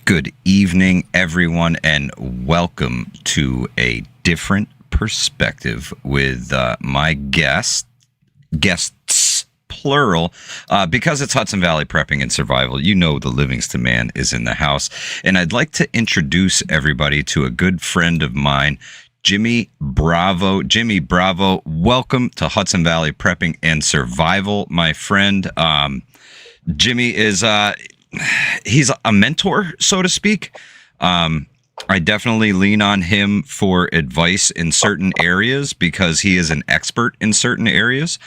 Good evening, everyone, and welcome to a different perspective with my guests, plural, because it's Hudson Valley Prepping and Survival. You know the Livingston man is in the house, and I'd like to introduce everybody to a good friend of mine, Jimmy Bravo. Jimmy Bravo, welcome to Hudson Valley Prepping and Survival, my friend. Jimmy is he's a mentor, so to speak. I definitely lean on him for advice in certain areas because he is an expert in certain areas.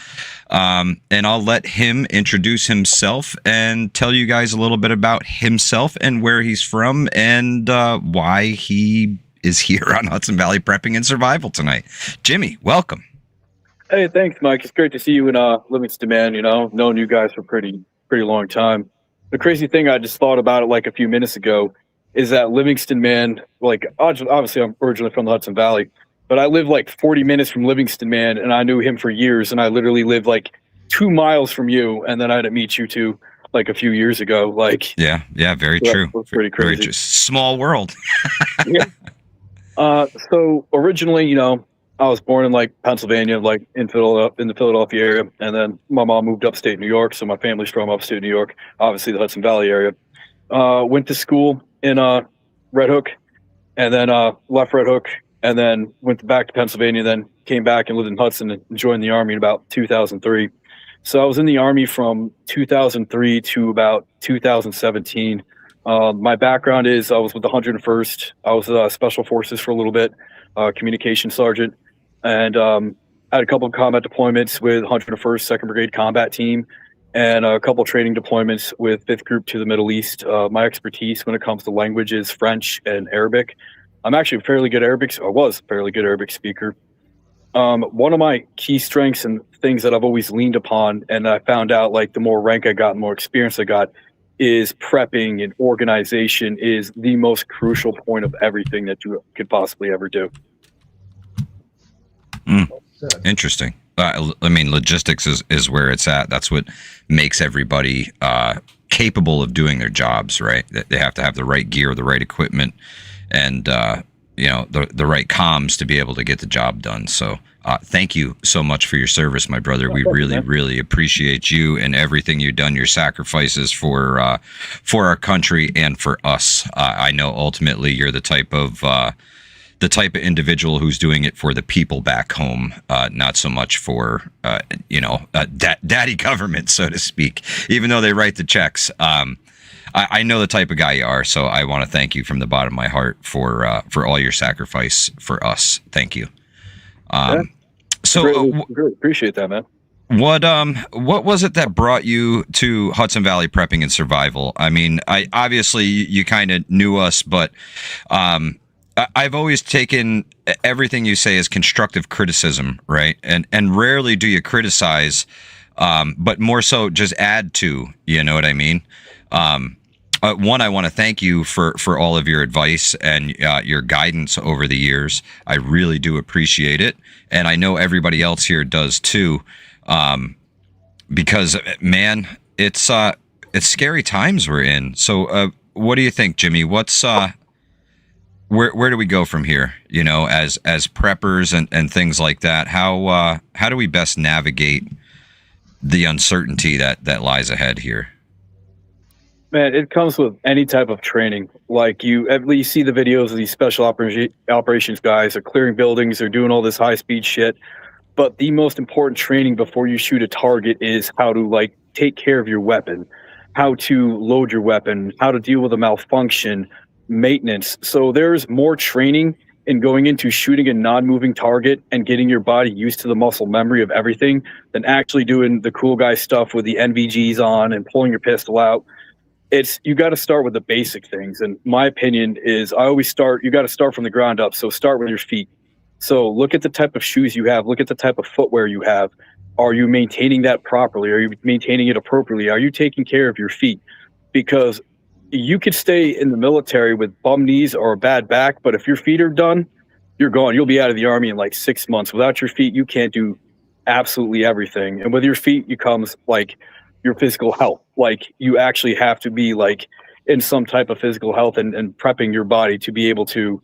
And I'll let him introduce himself and tell you guys a little bit about himself and where he's from and why he is here on Hudson Valley Prepping and Survival tonight. Jimmy, welcome. Hey, thanks, Mike. It's great to see you in Livingston, man. You know, known you guys for pretty long time. The crazy thing, I just thought about it like a few minutes ago, is that Livingston, man, like, obviously I'm originally from the Hudson Valley, but I lived like 40 minutes from Livingston, man, and I knew him for years, and I literally lived like 2 miles from you, and then I had to meet you two like a few years ago. Like, yeah, very true. That's pretty crazy. Very true. Small world. Yeah. So originally, you know, I was born in like Pennsylvania, like in the Philadelphia area, and then my mom moved upstate New York, so my family's from upstate New York, obviously the Hudson Valley area. Went to school in Red Hook, and then left Red Hook, and then went back to Pennsylvania, then came back and lived in Hudson and joined the Army in about 2003. So I was in the Army from 2003 to about 2017. My background is I was with the 101st. I was Special Forces for a little bit, communication sergeant, and had a couple of combat deployments with 101st 2nd Brigade Combat Team, and a couple training deployments with 5th Group to the Middle East. My expertise when it comes to language is French and Arabic. I'm actually a fairly good Arabic, or was a fairly good Arabic speaker. One of my key strengths and things that I've always leaned upon, and I found out like the more rank I got, the more experience I got, is prepping and organization is the most crucial point of everything that you could possibly ever do. Interesting. I mean, logistics is where it's at. That's what makes everybody capable of doing their jobs, right? They have to have the right gear, the right equipment, and you know, the right comms to be able to get the job done. So thank you so much for your service, my brother. We really appreciate you and everything you've done, your sacrifices for our country and for us. I know ultimately you're the type of individual who's doing it for the people back home, not so much for daddy government, so to speak, even though they write the checks. I know the type of guy you are, so I want to thank you from the bottom of my heart for all your sacrifice for us. Thank you. Really appreciate that, man. What was it that brought you to Hudson Valley Prepping and Survival? I mean, obviously you kind of knew us, but I've always taken everything you say as constructive criticism, right? And rarely do you criticize, but more so just add to, you know what I mean? One, I want to thank you for all of your advice and your guidance over the years. I really do appreciate it. And I know everybody else here does too. Because man, it's scary times we're in. So, what do you think, Jimmy? What's, where do we go from here? You know, as preppers and things like that, how do we best navigate the uncertainty that lies ahead here? Man, it comes with any type of training. Like you see the videos of these special operations guys are clearing buildings, they're doing all this high speed shit. But the most important training before you shoot a target is how to like take care of your weapon, how to load your weapon, how to deal with a malfunction, maintenance. So there's more training in going into shooting a non-moving target and getting your body used to the muscle memory of everything than actually doing the cool guy stuff with the NVGs on and pulling your pistol out. You got to start with the basic things. And my opinion is you got to start from the ground up. So start with your feet. So look at the type of shoes you have. Look at the type of footwear you have. Are you maintaining that properly? Are you maintaining it appropriately? Are you taking care of your feet? Because you could stay in the military with bum knees or a bad back, but if your feet are done, you're gone. You'll be out of the Army in like 6 months. Without your feet, you can't do absolutely everything. And with your feet comes like your physical health. Like you actually have to be like, in some type of physical health and prepping your body to be able to,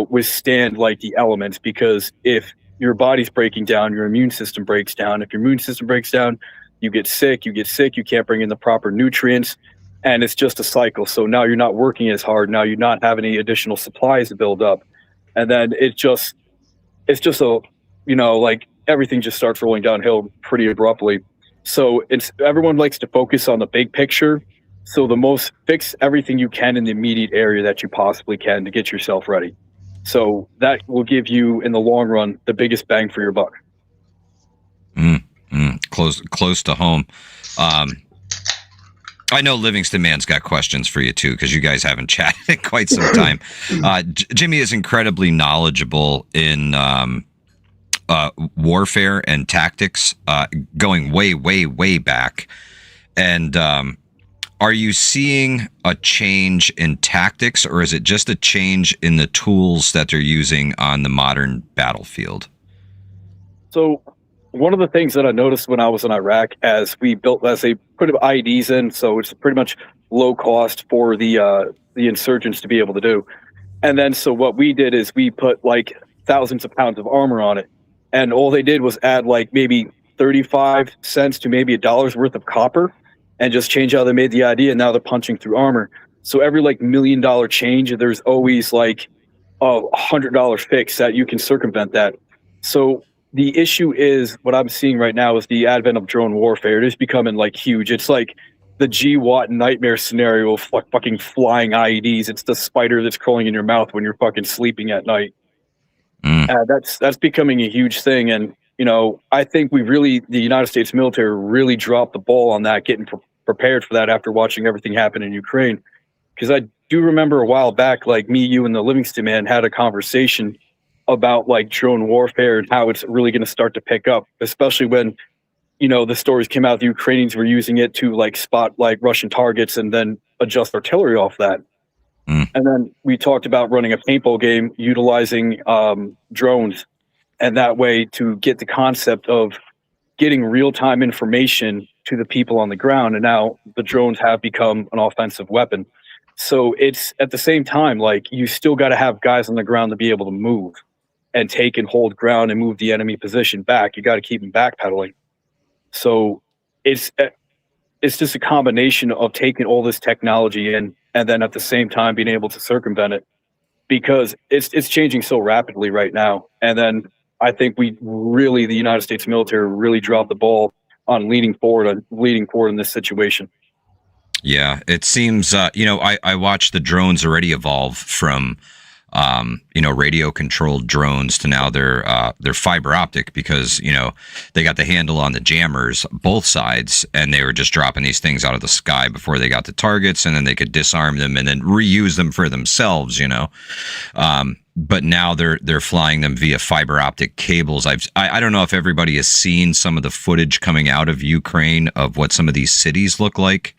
withstand like the elements. Because if your body's breaking down, your immune system breaks down. If your immune system breaks down, you get sick, you can't bring in the proper nutrients, and it's just a cycle. So now you're not working as hard. Now you're not having any additional supplies to build up. And then it's just a, like everything just starts rolling downhill pretty abruptly. So it's everyone likes to focus on the big picture. So the most fix everything you can in the immediate area that you possibly can to get yourself ready. So that will give you in the long run the biggest bang for your buck. Close to home. I know Livingston Man's got questions for you too, because you guys haven't chatted in quite some time. Jimmy is incredibly knowledgeable in warfare and tactics, going way, way, way back. And are you seeing a change in tactics, or is it just a change in the tools that they're using on the modern battlefield? So one of the things that I noticed when I was in Iraq, as they put IEDs in, so it's pretty much low cost for the insurgents to be able to do. And then so what we did is we put like thousands of pounds of armor on it, and all they did was add like maybe 35 cents to maybe $1 worth of copper, and just change how they made the ID, and now they're punching through armor. So every like $1 million change, there's always like a $100 fix that you can circumvent that. So the issue is, what I'm seeing right now is the advent of drone warfare. It is becoming like huge. It's like the GWAT nightmare scenario of fucking flying IEDs. It's the spider that's crawling in your mouth when you're fucking sleeping at night. That's becoming a huge thing. And, I think the United States military really dropped the ball on that, getting prepared for that after watching everything happen in Ukraine. Because I do remember a while back, like me, you, and the Livingston Man had a conversation about like drone warfare and how it's really going to start to pick up, especially when, the stories came out the Ukrainians were using it to like spot like Russian targets and then adjust artillery off that. And then we talked about running a paintball game utilizing drones, and that way to get the concept of getting real-time information to the people on the ground. And now the drones have become an offensive weapon. So it's at the same time, like you still got to have guys on the ground to be able to move and take and hold ground and move the enemy position back. You got to keep them backpedaling. So it's just a combination of taking all this technology in, and then at the same time being able to circumvent it, because it's changing so rapidly right now. And then I think the United States military really dropped the ball on leading forward in this situation. Yeah, it seems, I watched the drones already evolve from, radio controlled drones to now they're fiber optic, because, they got the handle on the jammers, both sides, and they were just dropping these things out of the sky before they got to targets, and then they could disarm them and then reuse them for themselves, but now they're flying them via fiber optic cables. I don't know if everybody has seen some of the footage coming out of Ukraine of what some of these cities look like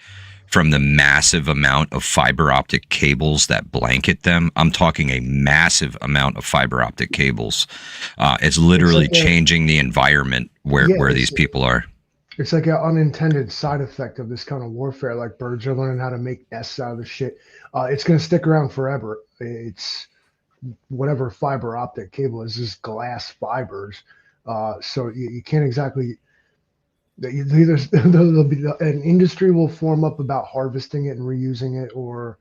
from the massive amount of fiber optic cables that blanket them. I'm talking a massive amount of fiber optic cables. It's literally changing the environment where these people are. It's like an unintended side effect of this kind of warfare. Like birds are learning how to make nests out of the shit. It's going to stick around forever. It's whatever fiber optic cable is, just glass fibers. So you can't exactly... There'll be an industry will form up about harvesting it and reusing it, or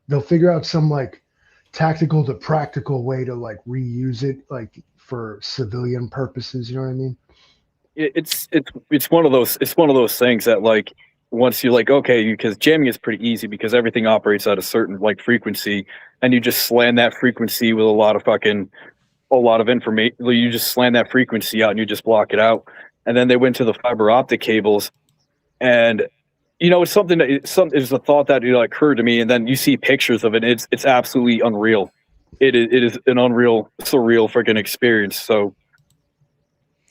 they'll figure out some like tactical to practical way to like reuse it, like for civilian purposes. You know what I mean? It's one of those things that like once you're like, okay, because jamming is pretty easy because everything operates at a certain like frequency, and you just slam that frequency with a lot of information. You just slam that frequency out and you just block it out. And then they went to the fiber optic cables, and it's something that it's a thought that occurred to me. And then you see pictures of it. It's absolutely unreal. It is an unreal, surreal freaking experience. So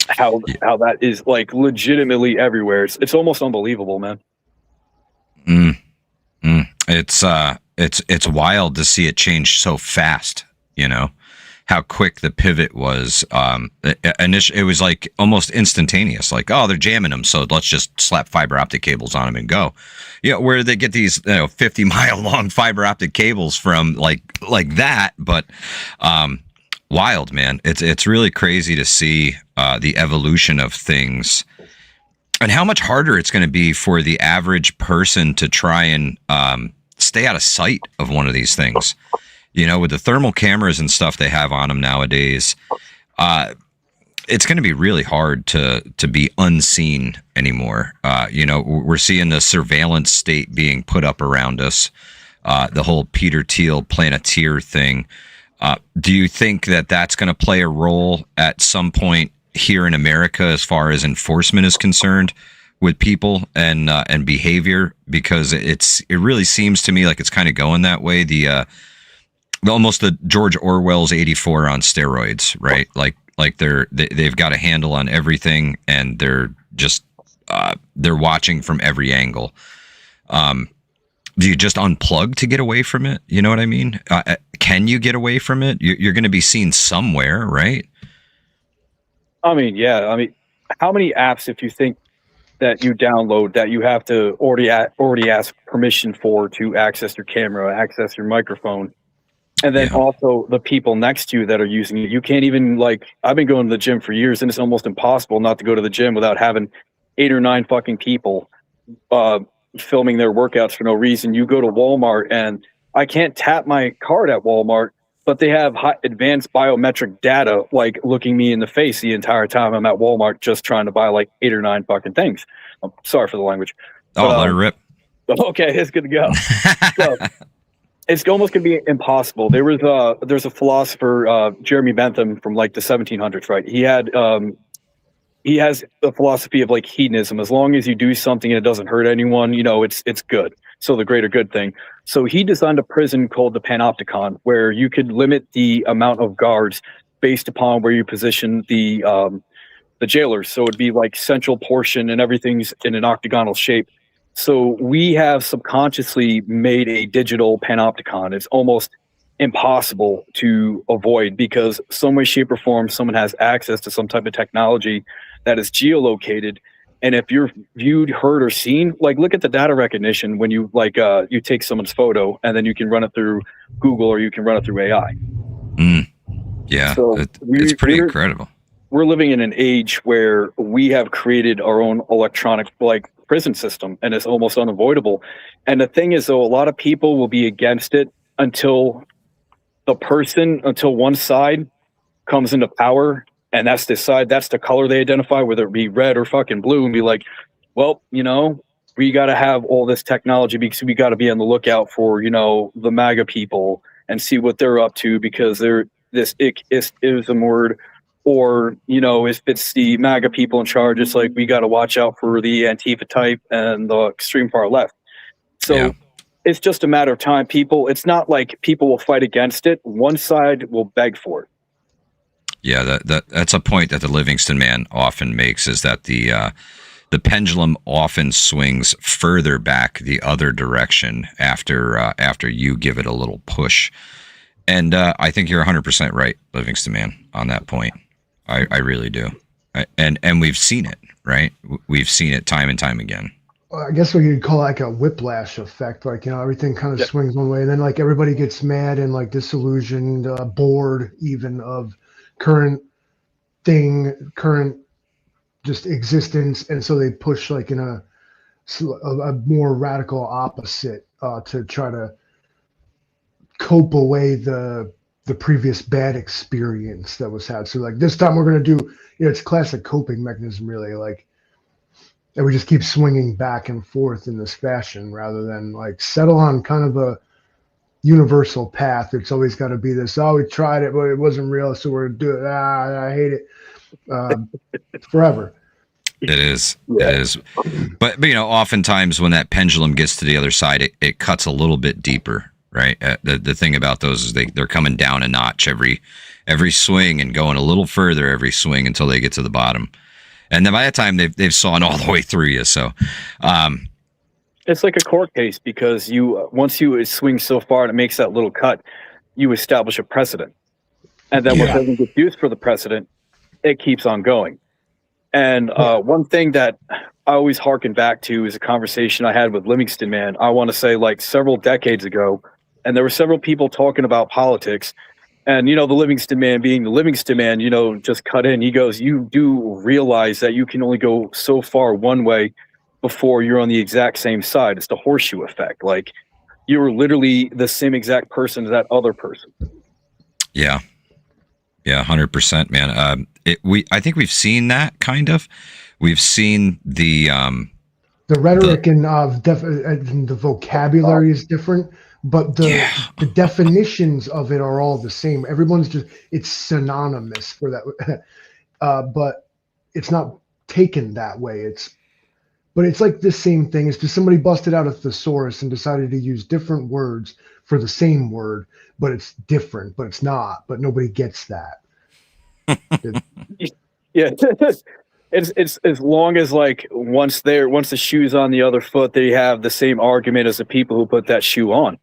how that is like legitimately everywhere. It's almost unbelievable, man. It's wild to see it change so fast. how quick the pivot was. Initially, it was like almost instantaneous. Like, oh, they're jamming them, so let's just slap fiber optic cables on them and go. Where they get these 50-mile long fiber optic cables from, like that. But wild, man. It's really crazy to see the evolution of things. And how much harder it's going to be for the average person to try and stay out of sight of one of these things. With the thermal cameras and stuff they have on them nowadays, it's going to be really hard to be unseen anymore. We're seeing the surveillance state being put up around us, the whole Peter Thiel Planeteer thing. Do you think that that's going to play a role at some point here in America as far as enforcement is concerned with people and behavior? Because it really seems to me like it's kind of going that way. Almost the George Orwell's 84 on steroids, right? Like they've got a handle on everything, and they're just they're watching from every angle. Do you just unplug to get away from it? You know what I mean? Can you get away from it? You're going to be seen somewhere, right? I mean, yeah. I mean, how many apps, if you think that you download, that you have to already ask permission for to access your camera, access your microphone, and then also the people next to you that are using it? You can't even, I've been going to the gym for years, and it's almost impossible not to go to the gym without having 8 or 9 fucking people filming their workouts for no reason. You go to Walmart, and I can't tap my card at Walmart, but they have advanced biometric data, looking me in the face the entire time I'm at Walmart just trying to buy 8 or 9 fucking things. I'm sorry for the language. Let it rip. Okay, it's good to go. So, it's almost going to be impossible. There's a philosopher, Jeremy Bentham, from the 1700s, right? He has a philosophy of hedonism. As long as you do something and it doesn't hurt anyone, it's good. So the greater good thing. So he designed a prison called the Panopticon, where you could limit the amount of guards based upon where you position the jailers. So it'd be central portion, and everything's in an octagonal shape. So we have subconsciously made a digital panopticon. It's almost impossible to avoid, because some way, shape, or form, someone has access to some type of technology that is geolocated. And if you're viewed, heard, or seen, look at the data recognition when you you take someone's photo, and then you can run it through Google, or you can run it through AI. Yeah, so it's pretty incredible. We're living in an age where we have created our own electronic prison system, and it's almost unavoidable. And the thing is, though, a lot of people will be against it until one side comes into power, and that's the color they identify, whether it be red or fucking blue, and be like, well, we got to have all this technology because we got to be on the lookout for, the MAGA people and see what they're up to, because they're this ism word. Or, if it's the MAGA people in charge, it's we got to watch out for the Antifa type and the extreme far left. So it's just a matter of time. It's not like people will fight against it. One side will beg for it. Yeah, that's a point that the Livingston Man often makes, is that the pendulum often swings further back the other direction after you give it a little push. And I think you're 100% right, Livingston Man, on that point. I really do. And we've seen it, right? We've seen it time and time again. Well, I guess we could call it a whiplash effect. Everything kind of swings one way, and then everybody gets mad and disillusioned, bored even of current just existence. And so they push in a more radical opposite to try to cope away the previous bad experience that was had. So this time we're going to do, it's classic coping mechanism, really. And we just keep swinging back and forth in this fashion rather than settle on kind of a universal path. It's always got to be this, we tried it, but it wasn't real, so we're going to do it. I hate it. Forever. It is. Yeah. It is. But oftentimes when that pendulum gets to the other side, it cuts a little bit deeper. Right. The thing about those is they're coming down a notch every swing, and going a little further every swing until they get to the bottom. And then by that time they've sawn all the way through you. So it's like a court case, because once you swing so far and it makes that little cut, you establish a precedent. And then what doesn't get used for the precedent, it keeps on going. And one thing that I always harken back to is a conversation I had with Livingston Man. I want to say like several decades ago, and there were several people talking about politics. And, the Livingston Man being the Livingston Man, just cut in. He goes, you do realize that you can only go so far one way before you're on the exact same side. It's the horseshoe effect. Like, you're literally the same exact person as that other person. Yeah. Yeah, 100%, man. I think we've seen that kind of. We've seen the rhetoric and the vocabulary is different, but the definitions of it are all the same. Everyone's it's synonymous for that, but it's not taken that way. But it's like the same thing. It's just somebody busted out a thesaurus and decided to use different words for the same word, but it's different, but it's not. But nobody gets that. Yeah, it's as long as like once the shoe's on the other foot, they have the same argument as the people who put that shoe on,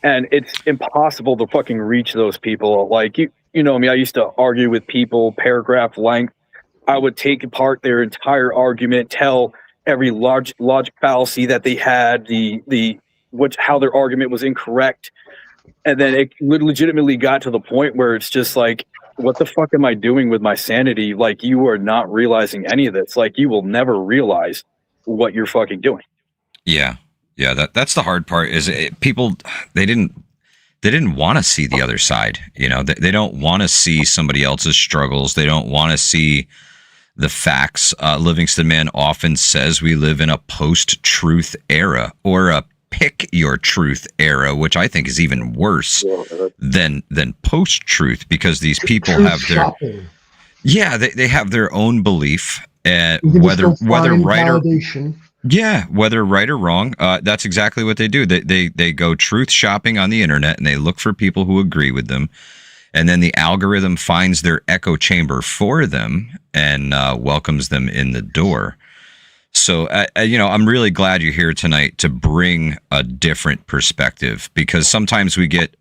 and it's impossible to fucking reach those people. Like you know me, I used to argue with people paragraph length. I would take apart their entire argument, tell every logic fallacy that they had, how their argument was incorrect, and then it legitimately got to the point where it's just like, what the fuck am I doing with my sanity? Like, you are not realizing any of this. Like, you will never realize what you're fucking doing. Yeah. That's the hard part. Is people they didn't want to see the other side. They don't want to see somebody else's struggles. They don't want to see the facts. Livingston Man often says we live in a post-truth era, or a pick your truth era, which I think is even worse than post-truth, because these people have their they have their own belief, whether right or whether right or wrong. That's exactly what they do. They go truth shopping on the internet, and they look for people who agree with them. And then the algorithm finds their echo chamber for them and welcomes them in the door. So, I'm really glad you're here tonight to bring a different perspective, because sometimes we get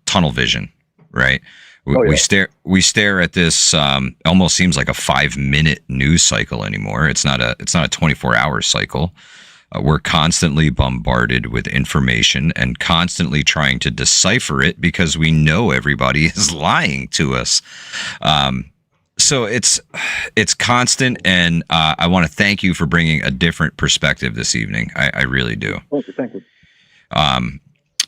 tunnel vision, right? We stare at this almost seems like a 5-minute news cycle anymore. It's not a 24-hour cycle. We're constantly bombarded with information and constantly trying to decipher it because we know everybody is lying to us. So it's constant, and I want to thank you for bringing a different perspective this evening. I really do. Thank you.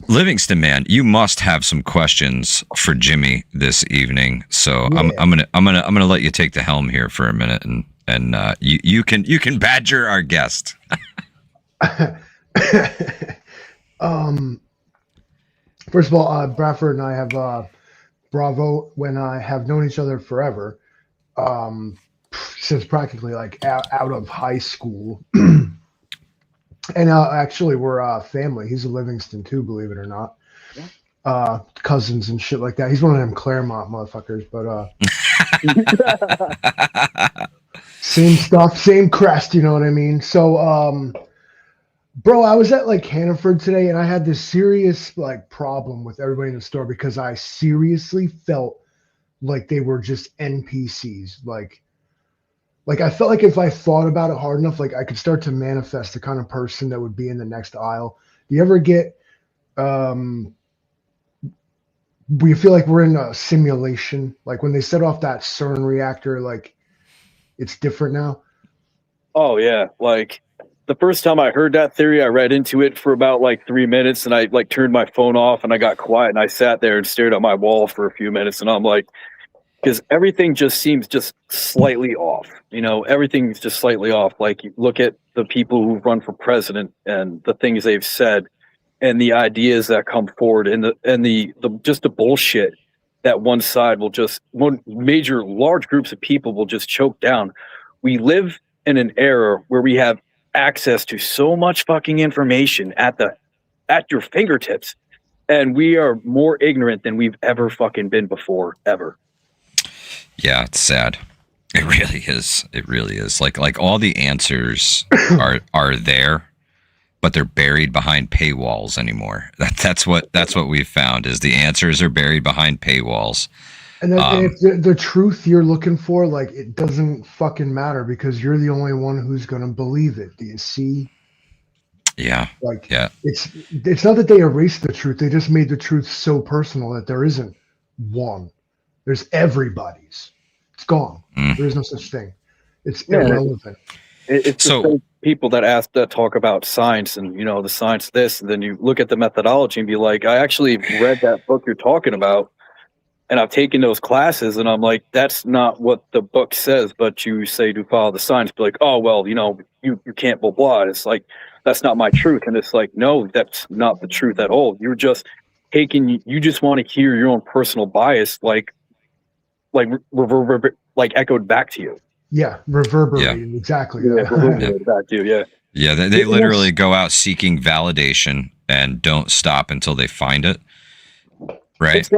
Livingston Man, you must have some questions for Jimmy this evening. So yeah. I'm gonna let you take the helm here for a minute, and you can badger our guest. First of all, Bradford and I have Bravo when I have known each other forever, since practically like out of high school. And actually, we're family. He's a Livingston too, believe it or not. Yeah. Cousins and shit like that. He's one of them Claremont motherfuckers, but same stuff, same crest. You know what I mean? So, bro, I was at like Hannaford today, and I had this serious like problem with everybody in the store because I seriously felt like they were just NPCs. Like I felt like if I thought about it hard enough, like I could start to manifest the kind of person that would be in the next aisle. Do you ever get, we feel like we're in a simulation? Like when they set off that CERN reactor, like it's different now? Oh yeah. Like the first time I heard that theory, I read into it for about like 3 minutes, and I like turned my phone off and I got quiet and I sat there and stared at my wall for a few minutes, and I'm like, because everything just seems just slightly off. You know, everything's just slightly off. Like you look at the people who run for president and the things they've said and the ideas that come forward and the just the bullshit that one side will just, large groups of people will just choke down. We live in an era where we have access to so much fucking information at your fingertips, and we are more ignorant than we've ever fucking been before, ever. Yeah, it's sad. It really is. It really is. Like all the answers are there, but they're buried behind paywalls anymore. That's what we've found is the answers are buried behind paywalls. And then if the truth you're looking for, like, it doesn't fucking matter because you're the only one who's going to believe it. Do you see? Yeah. Like, Yeah. it's not that they erased the truth. They just made the truth so personal that there isn't one. There's everybody's. It's gone. There is no such thing. It's irrelevant. It's So- the same people that talk about science and, the science of this, and then you look at the methodology and be like, I actually read that book you're talking about, and I've taken those classes, and I'm like, that's not what the book says, but you say to follow the science. Be like, oh, well, you can't blah, blah. It's like, that's not my truth. And it's like, no, that's not the truth at all. You're just you just want to hear your own personal bias, like echoed back to you. Yeah, reverberating. Exactly. Reverberated back to you. Yeah. Yeah, they literally go out seeking validation and don't stop until they find it. Right. It's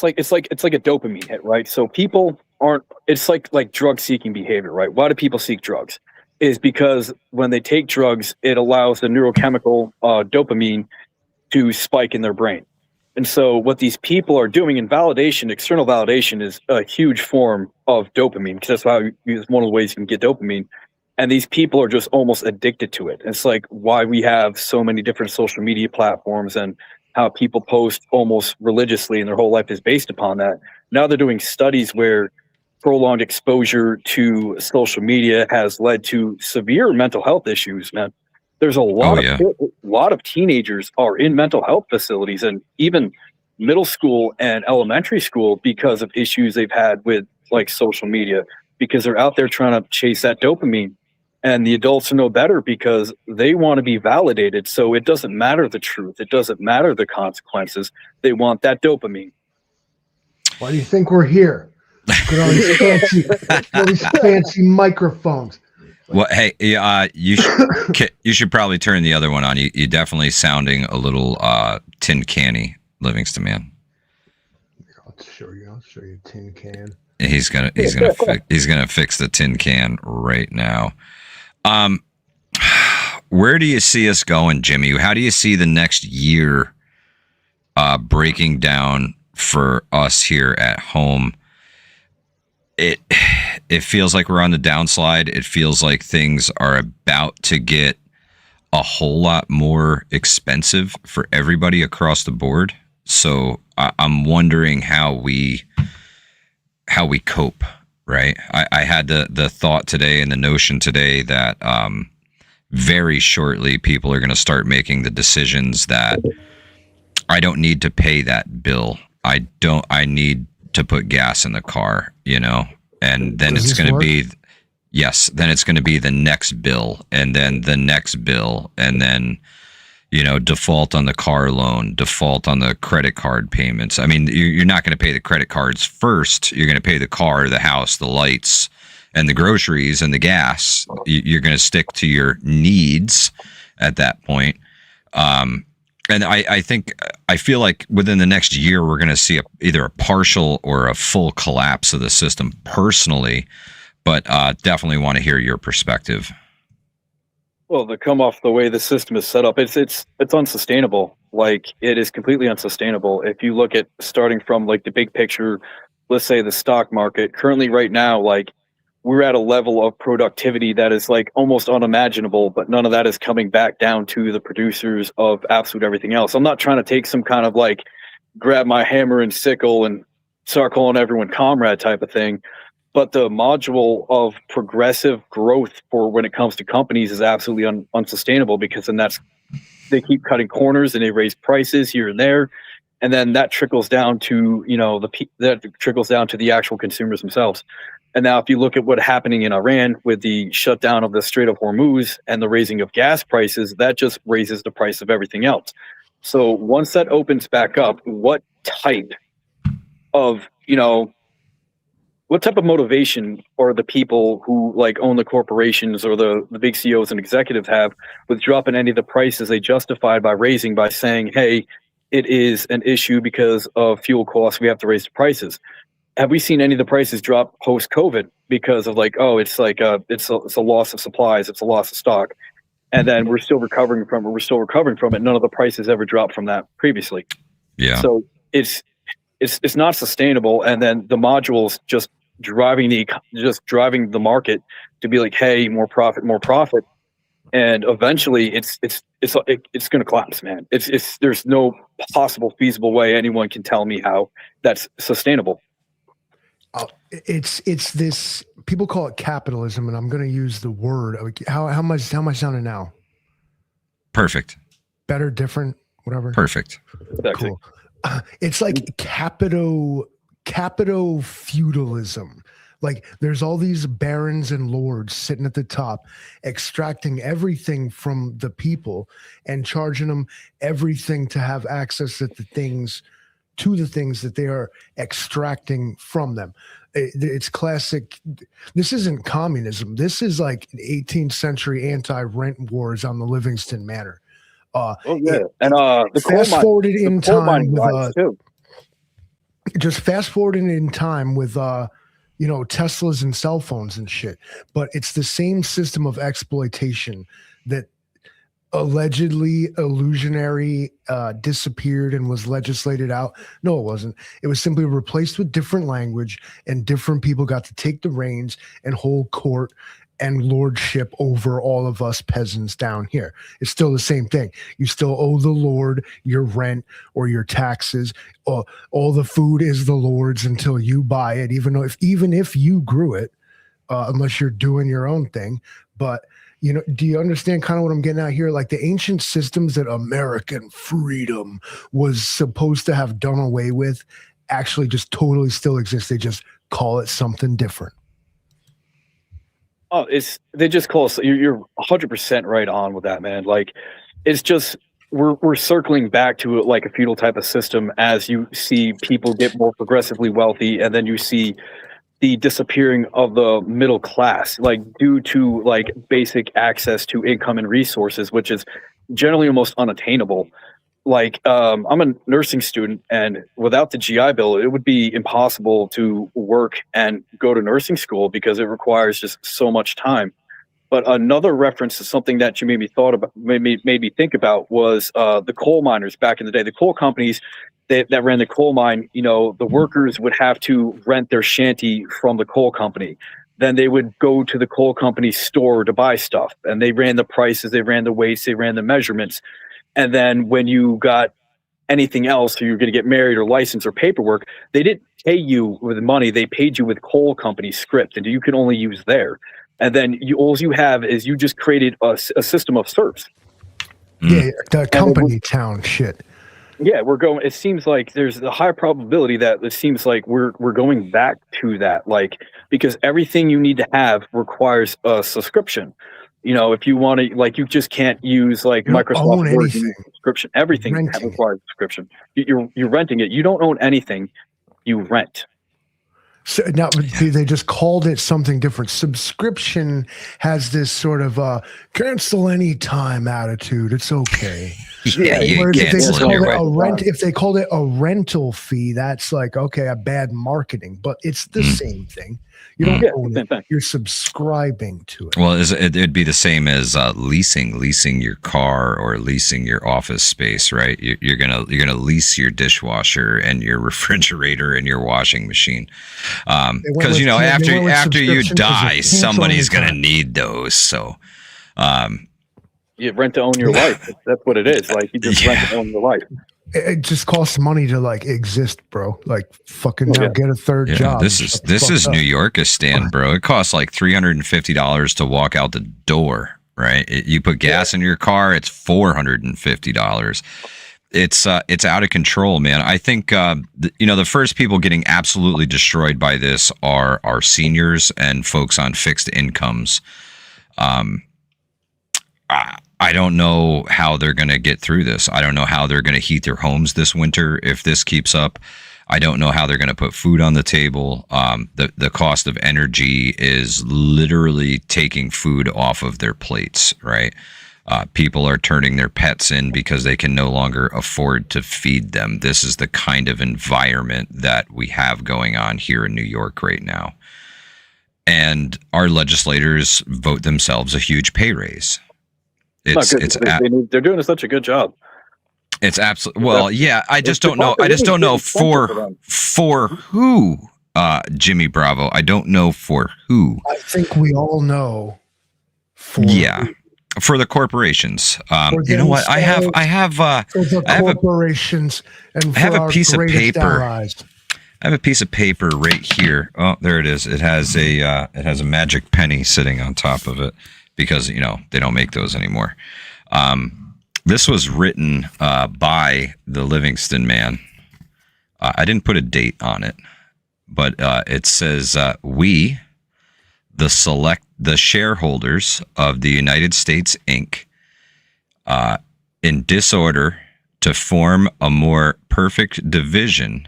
like a dopamine hit, right? So people aren't. It's like drug seeking behavior, right? Why do people seek drugs? Is because when they take drugs, it allows the neurochemical dopamine to spike in their brain. And so what these people are doing in validation, external validation, is a huge form of dopamine, because that's it's one of the ways you can get dopamine. And these people are just almost addicted to it. It's like why we have so many different social media platforms and how people post almost religiously, and their whole life is based upon that. Now they're doing studies where prolonged exposure to social media has led to severe mental health issues, man. There's a lot of teenagers are in mental health facilities, and even middle school and elementary school, because of issues they've had with like social media, because they're out there trying to chase that dopamine. And the adults know better because they want to be validated. So it doesn't matter the truth. It doesn't matter the consequences. They want that dopamine. Why do you think we're here? Look at all these fancy microphones. Well, hey, you should probably turn the other one on. You definitely sounding a little tin canny, Livingston man. I'll show you a tin can. He's gonna fix the tin can right now. Where do you see us going, Jimmy? How do you see the next year breaking down for us here at home? It feels like we're on the downslide. It feels like things are about to get a whole lot more expensive for everybody across the board. So I'm wondering how we cope. Right. I had the thought today and the notion today that very shortly people are going to start making the decisions that I don't need to pay that bill. I need to put gas in the car, and then it's going to be, then it's going to be the next bill, and then the next bill, and then, default on the car loan, default on the credit card payments. I mean, you're not going to pay the credit cards first. You're going to pay the car, the house, the lights, and the groceries and the gas. You're going to stick to your needs at that point. And I feel like within the next year, we're going to see either a partial or a full collapse of the system personally, but definitely want to hear your perspective. Well, to come off the way the system is set up, it's unsustainable. Like, it is completely unsustainable. If you look at starting from like the big picture, let's say the stock market currently right now, like we're at a level of productivity that is like almost unimaginable, but none of that is coming back down to the producers of absolute everything else. I'm not trying to take some kind of like grab my hammer and sickle and start calling everyone comrade type of thing. But the module of progressive growth for when it comes to companies is absolutely unsustainable, because then they keep cutting corners and they raise prices here and there, and then that trickles down to the actual consumers themselves. And now, if you look at what's happening in Iran with the shutdown of the Strait of Hormuz and the raising of gas prices, that just raises the price of everything else. So once that opens back up, what type of motivation are the people who like own the corporations or the big CEOs and executives have with dropping any of the prices they justified by saying, hey, it is an issue because of fuel costs, we have to raise the prices? Have we seen any of the prices drop post COVID because of like, oh, it's like it's a loss of supplies, it's a loss of stock, and then we're still recovering from it. None of the prices ever dropped from that previously. Yeah. So it's it's not sustainable. And then the modules just driving the market to be like, hey, more profit, more profit. And eventually it's going to collapse, man. There's no possible feasible way anyone can tell me how that's sustainable. It's this, people call it capitalism, and I'm going to use the word. How am I sounding now? Perfect. Better, different, whatever. Perfect. Cool. It's like capito feudalism. Like there's all these barons and lords sitting at the top, extracting everything from the people and charging them everything to have access to the things that they are extracting from them. It's classic. This isn't communism. This is like 18th century anti-rent wars on the Livingston Manor. And the fast forwarded in time with too. Just fast forwarding in time with Teslas and cell phones and shit. But it's the same system of exploitation that allegedly illusionary disappeared and was legislated out. No, it wasn't. It was simply replaced with different language, and different people got to take the reins and hold court and lordship over all of us peasants down here. It's still the same thing. You still owe the Lord your rent or your taxes. All the food is the Lord's until you buy it, even if you grew it, unless you're doing your own thing. But do you understand kind of what I'm getting at here? Like the ancient systems that American freedom was supposed to have done away with actually just totally still exist. They just call it something different. Oh, they just call us. You're 100% right on with that, man. Like, it's just we're circling back to like a feudal type of system as you see people get more progressively wealthy, and then you see the disappearing of the middle class, like due to like basic access to income and resources, which is generally almost unattainable. Like I'm a nursing student, and without the GI Bill, it would be impossible to work and go to nursing school because it requires just so much time. But another reference to something that you made me think about was the coal miners back in the day. The coal companies that ran the coal mine, the workers would have to rent their shanty from the coal company. Then they would go to the coal company store to buy stuff, and they ran the prices, they ran the weights, they ran the measurements. And then when you got anything else, so you're going to get married or license or paperwork, they didn't pay you with money. They paid you with coal company script, and you can only use there. And then all you have is you just created a system of serfs. Yeah, the company town shit. Yeah, it seems like there's a high probability that it seems like we're going back to that, like, because everything you need to have requires a subscription. If you want to, like, you just can't use like Microsoft Word subscription. Everything requires subscription. You're renting it. You don't own anything. You rent. So now they just called it something different. Subscription has this sort of cancel anytime attitude. It's okay. Yeah, if they called it a rental fee, that's like, okay, a bad marketing, but it's the same thing. You don't own it. You're subscribing to it. Well, it'd be the same as leasing your car or leasing your office space, right? You're gonna lease your dishwasher and your refrigerator and your washing machine, because after you die, somebody's gonna need those. So, you rent to own your life. That's what it is. Like, you just rent to own your life. It just costs money to like exist, bro. Like fucking get a third job. This is New Yorkistan, bro. It costs like $350 to walk out the door, right? You put gas in your car, it's $450. It's out of control, man. I think the first people getting absolutely destroyed by this are seniors and folks on fixed incomes. I don't know how they're going to get through this. I don't know how they're going to heat their homes this winter if this keeps up. I don't know how they're going to put food on the table. The cost of energy is literally taking food off of their plates, right? People are turning their pets in because they can no longer afford to feed them. This is the kind of environment that we have going on here in New York right now. And our legislators vote themselves a huge pay raise. They're doing such a good job. It's absolutely well. Yeah, I just don't know. I just don't know for who, Jimmy Bravo. I don't know for who. I think we all know. For the corporations. You know what? I have for the corporations and for I have a our piece of greatest paper. allies. I have a piece of paper right here. Oh, there it is. It has a magic penny sitting on top of it because they don't make those anymore. This was written by the Livingston man. I didn't put a date on it, but it says we, the shareholders of the United States Inc., in disorder to form a more perfect division,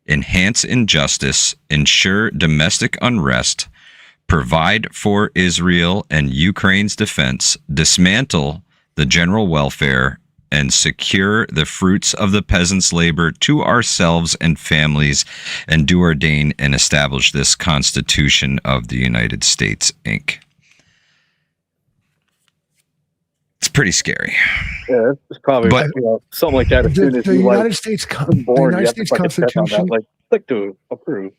enhance injustice, ensure domestic unrest, provide for Israel and Ukraine's defense, dismantle the general welfare, and secure the fruits of the peasants' labor to ourselves and families, and do ordain and establish this Constitution of the United States, Inc. It's pretty scary. Yeah, it's probably something like that. As soon as the you United States Constitution, click to approve.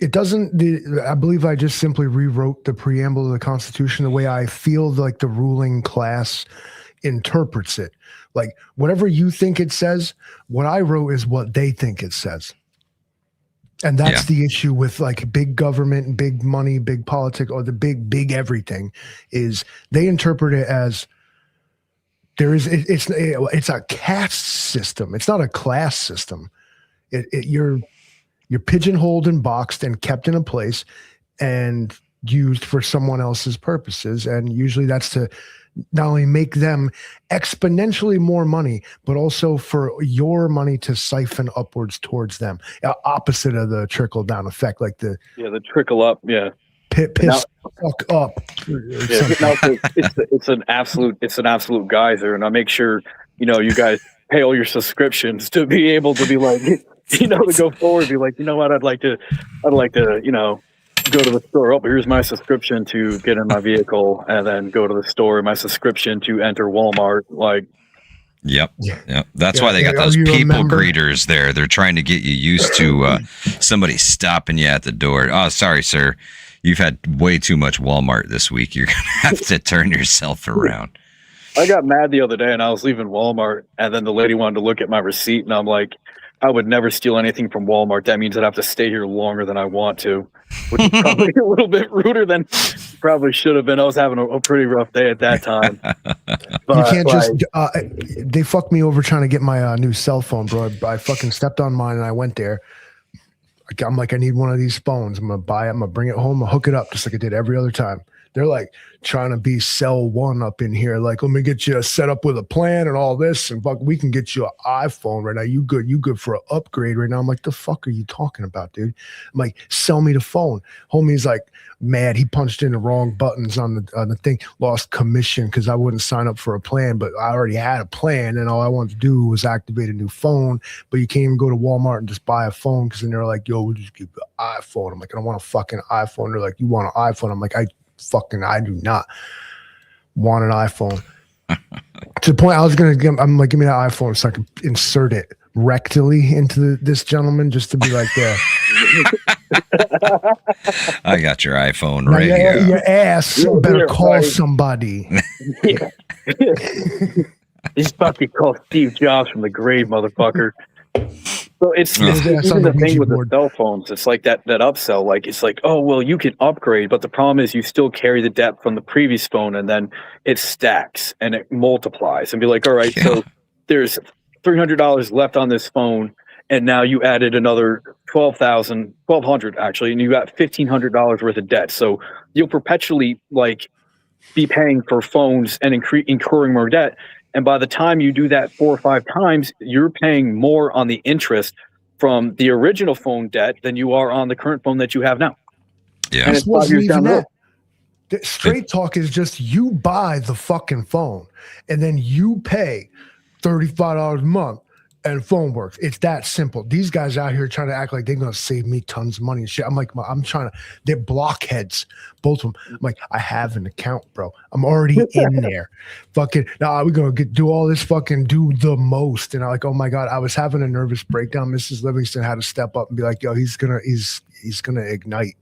It doesn't. I believe I just simply rewrote the preamble of the Constitution the way I feel like the ruling class interprets it. Like whatever you think it says, what I wrote is what they think it says. And that's the issue with like big government and big money, big politics, or the big everything is they interpret it as it's a caste system. It's not a class system. You're pigeonholed and boxed and kept in a place and used for someone else's purposes. And usually that's to not only make them exponentially more money, but also for your money to siphon upwards towards them. Opposite of the trickle down effect, like the trickle up. Yeah. Piss fuck up. It's an absolute geyser. And I make sure, you guys pay all your subscriptions to be able to be like, to go forward, be like, you know what, I'd like to, go to the store. Oh, here's my subscription to get in my vehicle, and then go to the store. My subscription to enter Walmart. Like, yep. That's why they got those people greeters there. They're trying to get you used to somebody stopping you at the door. Oh, sorry, sir. You've had way too much Walmart this week. You're gonna have to turn yourself around. I got mad the other day, and I was leaving Walmart, and then the lady wanted to look at my receipt, and I'm like, I would never steal anything from Walmart. That means I'd have to stay here longer than I want to, which is probably a little bit ruder than probably should have been. I was having a pretty rough day at that time. But, you can't just they fucked me over trying to get my new cell phone, bro. I fucking stepped on mine and I went there. I'm like, I need one of these phones. I'm gonna buy it. I'm gonna bring it home. I'm gonna hook it up just like I did every other time. They're like trying to be cell one up in here. Like, let me get you set up with a plan and all this. And fuck, we can get you an iPhone right now. You good for an upgrade right now. I'm like, the fuck are you talking about, dude? I'm like, sell me the phone. Homie's like mad. He punched in the wrong buttons on the thing, lost commission because I wouldn't sign up for a plan, but I already had a plan. And all I wanted to do was activate a new phone. But you can't even go to Walmart and just buy a phone because then they're like, yo, we'll just give you an iPhone. I'm like, I don't want a fucking iPhone. They're like, you want an iPhone? I'm like, I do not want an iPhone. To the point I'm like, give me that iPhone so I can insert it rectally into this gentleman just to be like, yeah. I got your iPhone right here. Your ass better call somebody. Yeah. He's about to call Steve Jobs from the grave, motherfucker. So it's even the thing with the cell phones. It's like that upsell. Like, it's like, oh, well, you can upgrade, but the problem is you still carry the debt from the previous phone, and then it stacks and it multiplies. And be like, all right, so there's $300 left on this phone, and now you added another $1,200 actually, and you got $1,500 worth of debt. So you'll perpetually like be paying for phones and incurring more debt. And by the time you do that 4 or 5 times, you're paying more on the interest from the original phone debt than you are on the current phone that you have now. Yeah. And it's 5 years down the road. Straight talk is just you buy the fucking phone and then you pay $35 a month and phone works. It's that simple. These guys out here trying to act like they're gonna save me tons of money and shit. I'm like, I'm trying to. They're blockheads, both of them. I'm like, I have an account, bro. I'm already in there. Fucking, we're gonna do all this. Fucking do the most. And I'm like, oh my god, I was having a nervous breakdown. Mrs. Livingston had to step up and be like, yo, he's gonna ignite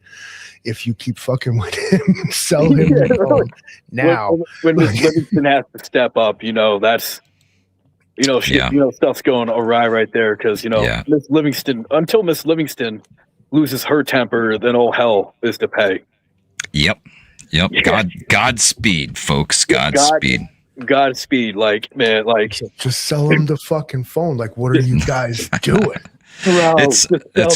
if you keep fucking with him. Sell him the phone now. When Mrs. Livingston has to step up, that's. Stuff's going awry right there because Miss Livingston. Until Miss Livingston loses her temper, then all hell is to pay. Yep. Yeah. Godspeed, folks. Godspeed. Godspeed. Like, man, like just sell them the fucking phone. Like, what are you guys doing? Bro, it's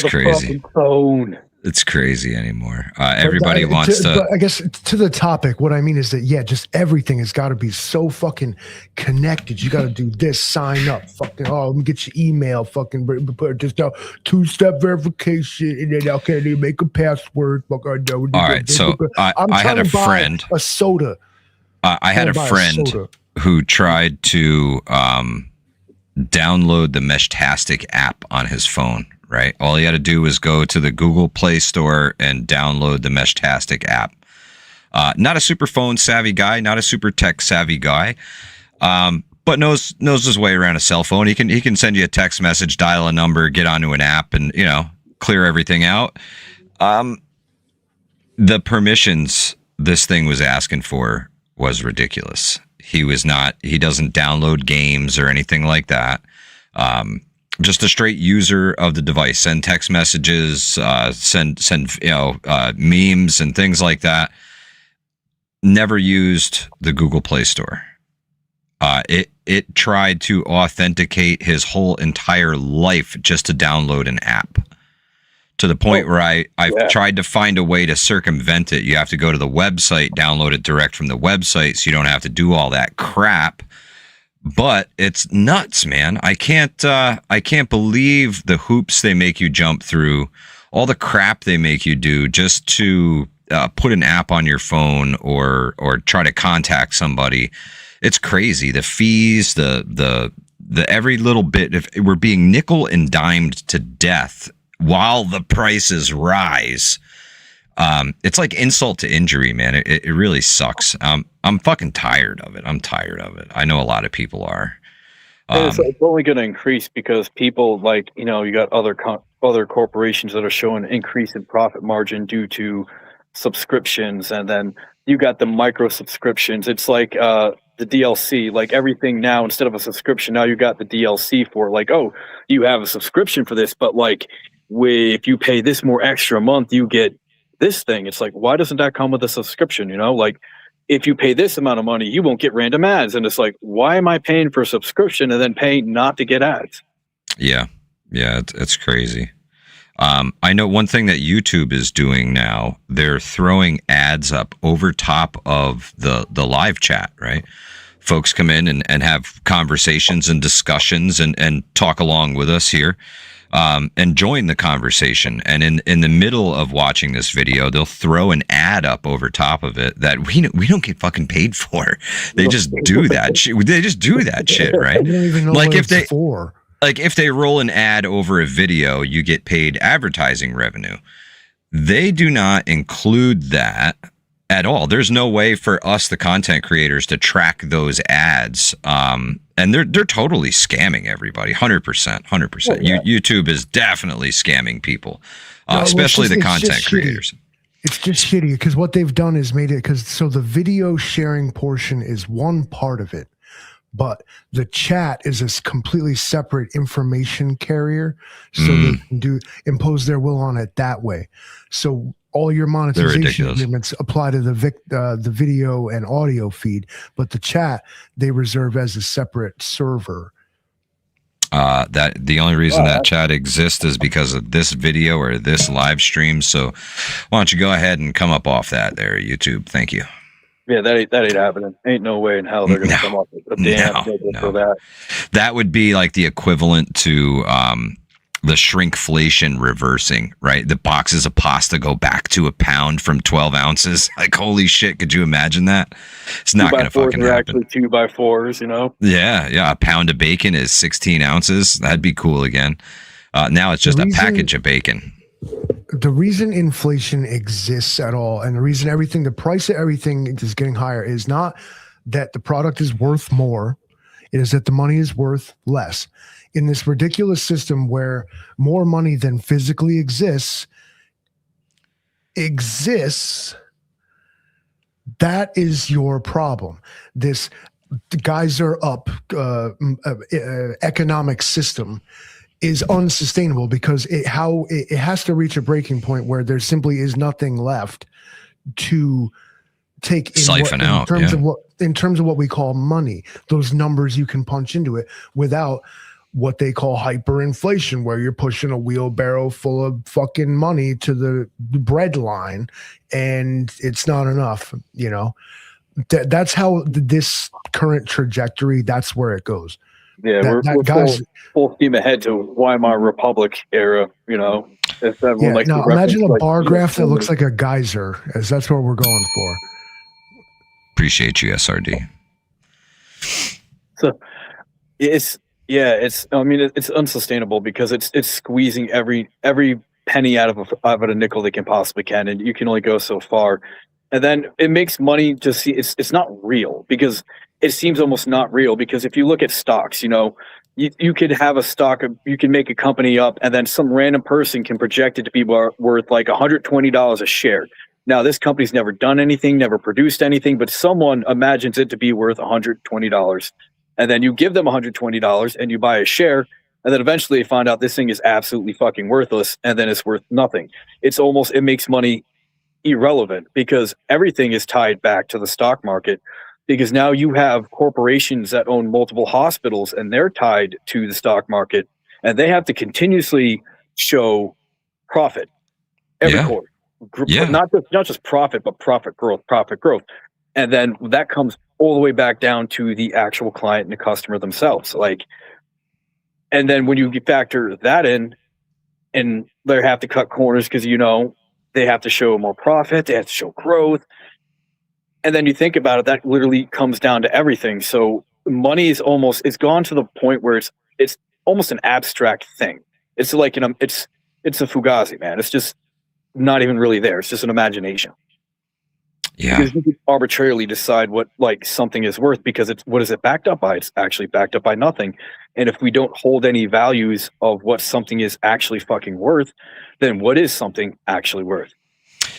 crazy. Phone. It's crazy anymore. Everybody wants to. But I guess to the topic, what I mean is that just everything has got to be so fucking connected. You got to do this, sign up, fucking. Oh, let me get your email, fucking. Put just a 2-step verification, and then okay, they make a password. All right, so I had a friend. A soda. I had a friend who tried to download the Meshtastic app on his phone. Right. All he had to do was go to the Google Play Store and download the Meshtastic app. Not a super phone savvy guy, not a super tech savvy guy, but knows his way around a cell phone. He can send you a text message, dial a number, get onto an app, and clear everything out. The permissions this thing was asking for was ridiculous. He doesn't download games or anything like that. Just a straight user of the device, send text messages, send memes and things like that. Never used the Google Play Store. It tried to authenticate his whole entire life just to download an app. To the point where I've tried to find a way to circumvent it. You have to go to the website, download it direct from the website, so you don't have to do all that crap. But it's nuts, man. I can't believe the hoops they make you jump through, all the crap they make you do just to put an app on your phone or try to contact somebody. It's crazy. The fees, the every little bit. If we're being nickel and dimed to death while the prices rise. It's like insult to injury, man. It really sucks. I'm fucking tired of it. I know a lot of people are. It's only going to increase because people you got other corporations that are showing an increase in profit margin due to subscriptions, and then you got the micro subscriptions. It's like the DLC, like everything now, instead of a subscription, now you got the DLC for you have a subscription for this, but if you pay this more extra a month, you get this thing. It's like, why doesn't that come with a subscription? If you pay this amount of money, you won't get random ads. And it's like, why am I paying for a subscription and then paying not to get ads? Yeah. It's crazy. I know one thing that YouTube is doing now, they're throwing ads up over top of the live chat, right? Folks come in and have conversations and discussions and talk along with us here. And join the conversation. And in the middle of watching this video, they'll throw an ad up over top of it that we don't get fucking paid for. They just do that shit. They just do that shit, right? I don't even know what it's for. Like if they roll an ad over a video, you get paid advertising revenue. They do not include that at all. There's no way for us, the content creators, to track those ads. And they're totally scamming everybody. 100%. Oh, yeah. YouTube is definitely scamming people, especially the content creators. It's just shitty because what they've done is made it so the video sharing portion is one part of it, but the chat is a completely separate information carrier. So they can impose their will on it that way. So all your monetization agreements apply to the video and audio feed, but the chat they reserve as a separate server. That the only reason that chat exists is because of this video or this live stream. So why don't you go ahead and come up off that there, YouTube? Thank you. Yeah, that ain't happening. Ain't no way in hell they're going to come up with a damn for that. That would be like the equivalent to the shrinkflation reversing, right? The boxes of pasta go back to £1 from 12 ounces. Like, holy shit, could you imagine that? It's not going to fucking happen. Actually 2x4s, you know? Yeah. A pound of bacon is 16 ounces. That'd be cool again. Now it's just a package of bacon. The reason inflation exists at all, and the reason the price of everything is getting higher, is not that the product is worth more. It is that the money is worth less. In this ridiculous system where more money than physically exists, that is your problem. This geyser up economic system is unsustainable because it has to reach a breaking point where there simply is nothing left to take in terms of what we call money, those numbers you can punch into it, without what they call hyperinflation, where you're pushing a wheelbarrow full of fucking money to the bread line and it's not enough, you know. That's how this current trajectory, that's where it goes. Yeah, we're full steam ahead to Weimar Republic era, you know. If everyone likes to imagine a like, bar graph that looks like a geyser, as that's what we're going for. Appreciate you, SRD. So it's unsustainable because it's squeezing every penny out of a nickel they can possibly can, and you can only go so far. And then it makes money just see it's not real, because it seems almost not real, because if you look at stocks, you know, you could have a stock, you can make a company up, and then some random person can project it to be worth like $120 a share. Now, this company's never done anything, never produced anything, but someone imagines it to be worth $120. And then you give them $120 and you buy a share, and then eventually you find out this thing is absolutely fucking worthless, and then it's worth nothing. It makes money irrelevant because everything is tied back to the stock market, because now you have corporations that own multiple hospitals and they're tied to the stock market, and they have to continuously show profit every quarter. Not just profit, but profit growth. And then that comes all the way back down to the actual client and the customer themselves. And then when you factor that in, and they have to cut corners because, you know, they have to show more profit, they have to show growth. And then you think about it, that literally comes down to everything. So money is it's gone to the point where it's almost an abstract thing. It's like, it's a fugazi, man. It's just not even really there. It's just an imagination. Yeah. Because you can arbitrarily decide what something is worth, because what is it backed up by? It's actually backed up by nothing. And if we don't hold any values of what something is actually fucking worth, then what is something actually worth?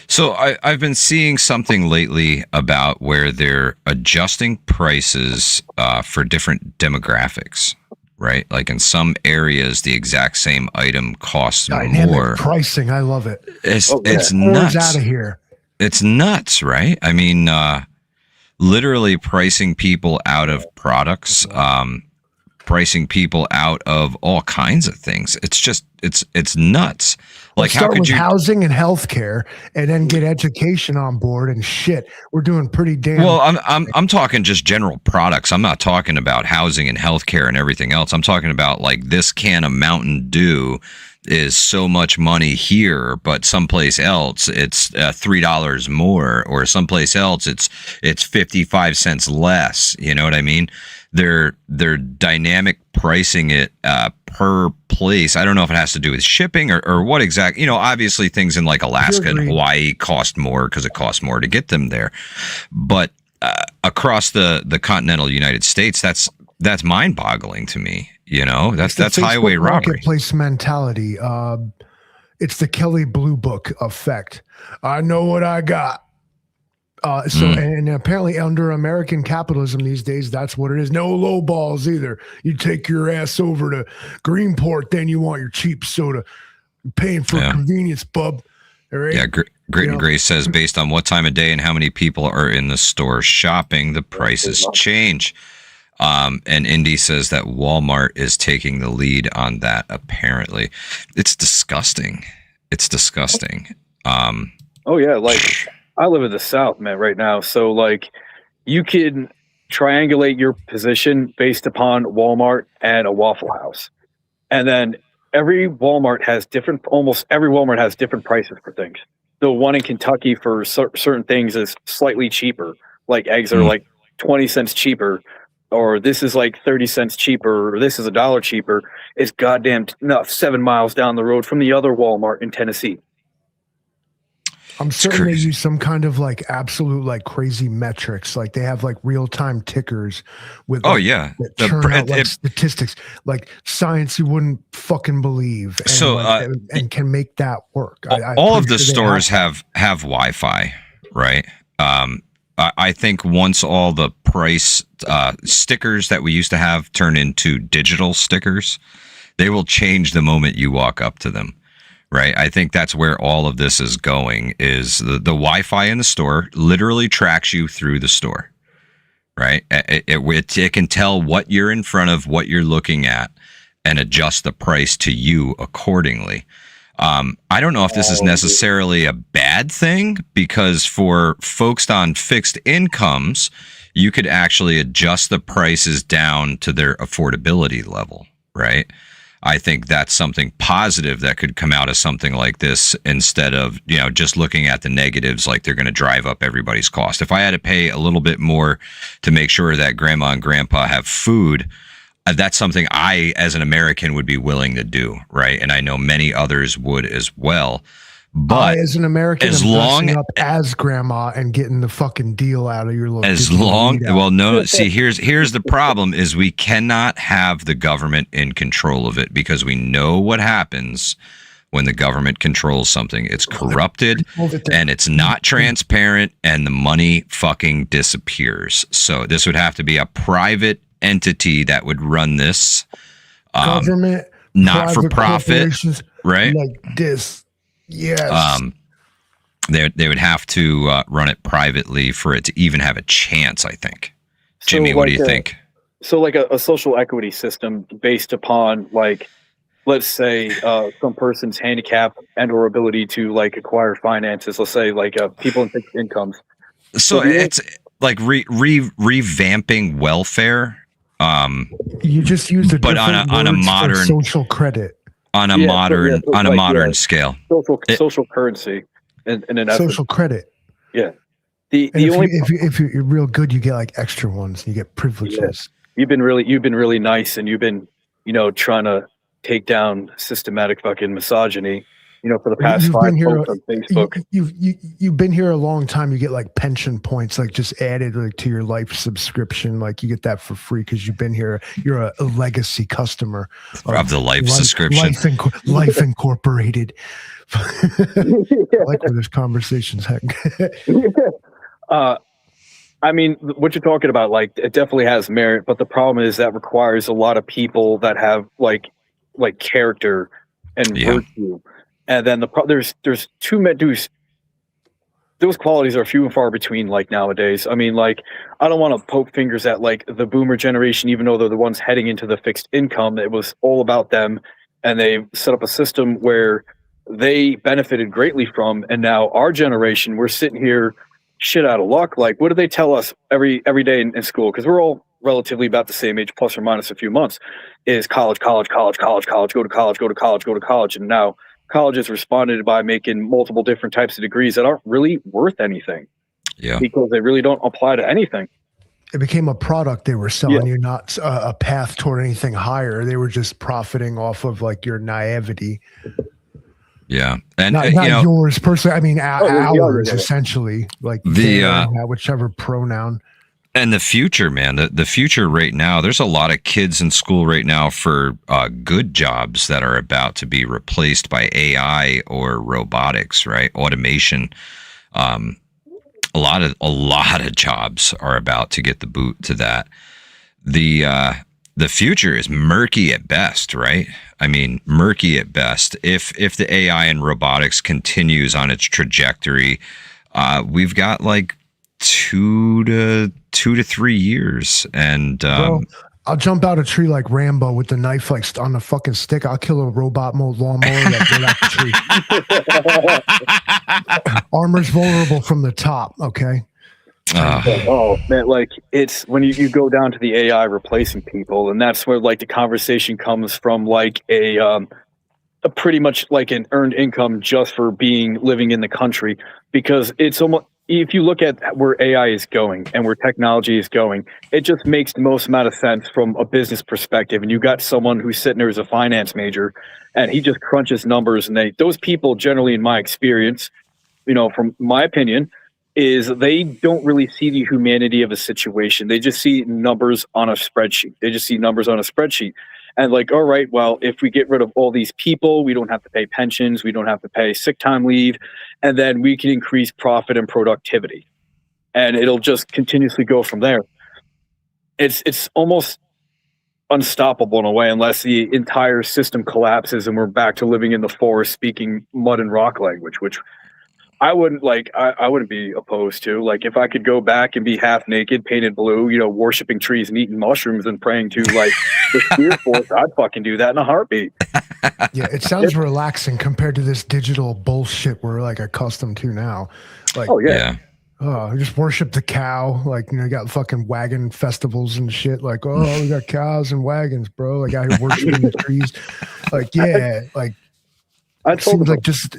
So I've been seeing something lately about where they're adjusting prices for different demographics, right? Like in some areas, the exact same item costs more. Pricing, I love it. It's nuts. Out of here. It's nuts, right? I mean, literally pricing people out of products, pricing people out of all kinds of things. It's just, it's nuts. Like, how could you housing and healthcare, and then get education on board and shit? We're doing pretty damn well. I'm talking just general products. I'm not talking about housing and healthcare and everything else. I'm talking about like this can of Mountain Dew is so much money here, but someplace else it's $3 more, or someplace else it's 55 cents less. You know what I mean? They're dynamic pricing it per place. I don't know if it has to do with shipping or what exactly. You know, obviously things in like Alaska and Hawaii cost more because it costs more to get them there. But across the continental United States, that's mind-boggling to me. You know, that's highway robbery. Marketplace mentality. It's the Kelly Blue Book effect. I know what I got. And apparently under American capitalism these days, that's what it is. No low balls either. You take your ass over to Greenport, then you want your cheap soda. You're paying for convenience, bub. Right? Yeah, Great and Grace says, based on what time of day and how many people are in the store shopping, the prices change. And Indy says that Walmart is taking the lead on that, apparently. It's disgusting. It's disgusting. Oh, yeah, like... I live in the South, man, right now. So, like, you can triangulate your position based upon Walmart and a Waffle House. And then every Walmart has different. Almost every Walmart has different prices for things. The one in Kentucky for certain things is slightly cheaper. Like eggs are like 20 cents cheaper, or this is like 30 cents cheaper, or this is $1 cheaper. It's goddamn 7 miles down the road from the other Walmart in Tennessee. I'm certain they use some kind of like absolute like crazy metrics. Like they have like real-time tickers with that turn out like statistics, like science you wouldn't fucking believe. And so and can make that work. All of the stores have Wi-Fi, right? I think once all the price stickers that we used to have turn into digital stickers, they will change the moment you walk up to them. Right. I think that's where all of this is going, is the Wi-Fi in the store literally tracks you through the store. Right. It can tell what you're in front of, what you're looking at, and adjust the price to you accordingly. I don't know if this is necessarily a bad thing, because for folks on fixed incomes, you could actually adjust the prices down to their affordability level. Right. I think that's something positive that could come out of something like this, instead of, just looking at the negatives, like they're going to drive up everybody's cost. If I had to pay a little bit more to make sure that grandma and grandpa have food, that's something I, as an American, would be willing to do. Right. And I know many others would as well. But as an American, as long up as grandma and getting the fucking deal out of your little, see, here's the problem, is we cannot have the government in control of it, because we know what happens when the government controls something. It's corrupted and it's not transparent, and the money fucking disappears. So this would have to be a private entity that would run this, government, not for profit, right? Like this. Yes. They would have to run it privately for it to even have a chance, I think. Jimmy, what do you think? So like a social equity system based upon, like, let's say some person's handicap and or ability to like acquire finances. Let's say like people in fixed incomes. So it's like revamping welfare. You just use the but on a modern social credit. On a modern scale, social currency, and an social credit. Yeah, if you're real good, you get like extra ones. You get privileges. Yeah. You've been really nice, and you've been trying to take down systematic fucking misogyny. For the past 5 posts on Facebook. You've been here a long time. You get like pension points, like just added like to your life subscription. Like you get that for free because you've been here. You're a legacy customer of the life subscription. Life Incorporated. I like where this conversation's heading. I mean, what you're talking about, like, it definitely has merit, but the problem is that requires a lot of people that have like character and virtue. And then there's those qualities are few and far between, like, nowadays. I mean, like, I don't want to poke fingers at like the boomer generation, even though they're the ones heading into the fixed income. It was all about them, and they set up a system where they benefited greatly from. And now our generation, we're sitting here shit out of luck. Like, what do they tell us every day in school? Because we're all relatively about the same age, plus or minus a few months, is college, go to college. And now college has responded by making multiple different types of degrees that aren't really worth anything. Yeah. Because they really don't apply to anything. It became a product they were selling you, not a path toward anything higher. They were just profiting off of like your naivety. Yeah. And not yours personally. I mean, ours essentially, like whichever pronoun. And the future, man, the future right now, there's a lot of kids in school right now for good jobs that are about to be replaced by AI or robotics, right? Automation. A lot of jobs are about to get the boot to that. The future is murky at best, right? I mean, murky at best. If the AI and robotics continues on its trajectory, we've got like 2 to 3 years, and I'll jump out a tree like Rambo with the knife like on the fucking stick. I'll kill a robot lawnmower that get out the tree. Armor's vulnerable from the top. Okay. Oh man, like, it's when you go down to the AI replacing people, and that's where like the conversation comes from, like a a pretty much like an earned income just for living in the country, because it's almost, if you look at where AI is going and where technology is going, it just makes the most amount of sense from a business perspective. And you got someone who's sitting there as a finance major, and he just crunches numbers, and those people generally, in my experience, from my opinion, is they don't really see the humanity of a situation. They just see numbers on a spreadsheet. And like, all right, well, if we get rid of all these people, we don't have to pay pensions, we don't have to pay sick time leave, and then we can increase profit and productivity. And it'll just continuously go from there. It's almost unstoppable in a way, unless the entire system collapses and we're back to living in the forest speaking mud and rock language, which I wouldn't I wouldn't be opposed to. Like, if I could go back and be half naked, painted blue, worshiping trees and eating mushrooms and praying to like the Spear Force, I'd fucking do that in a heartbeat. Yeah, it sounds relaxing compared to this digital bullshit we're like accustomed to now. Like, oh yeah. Just worship the cow. Like, you got fucking wagon festivals and shit. Like, oh, we got cows and wagons, bro. Like, out here worshiping the trees. Like, yeah, like, it seems like just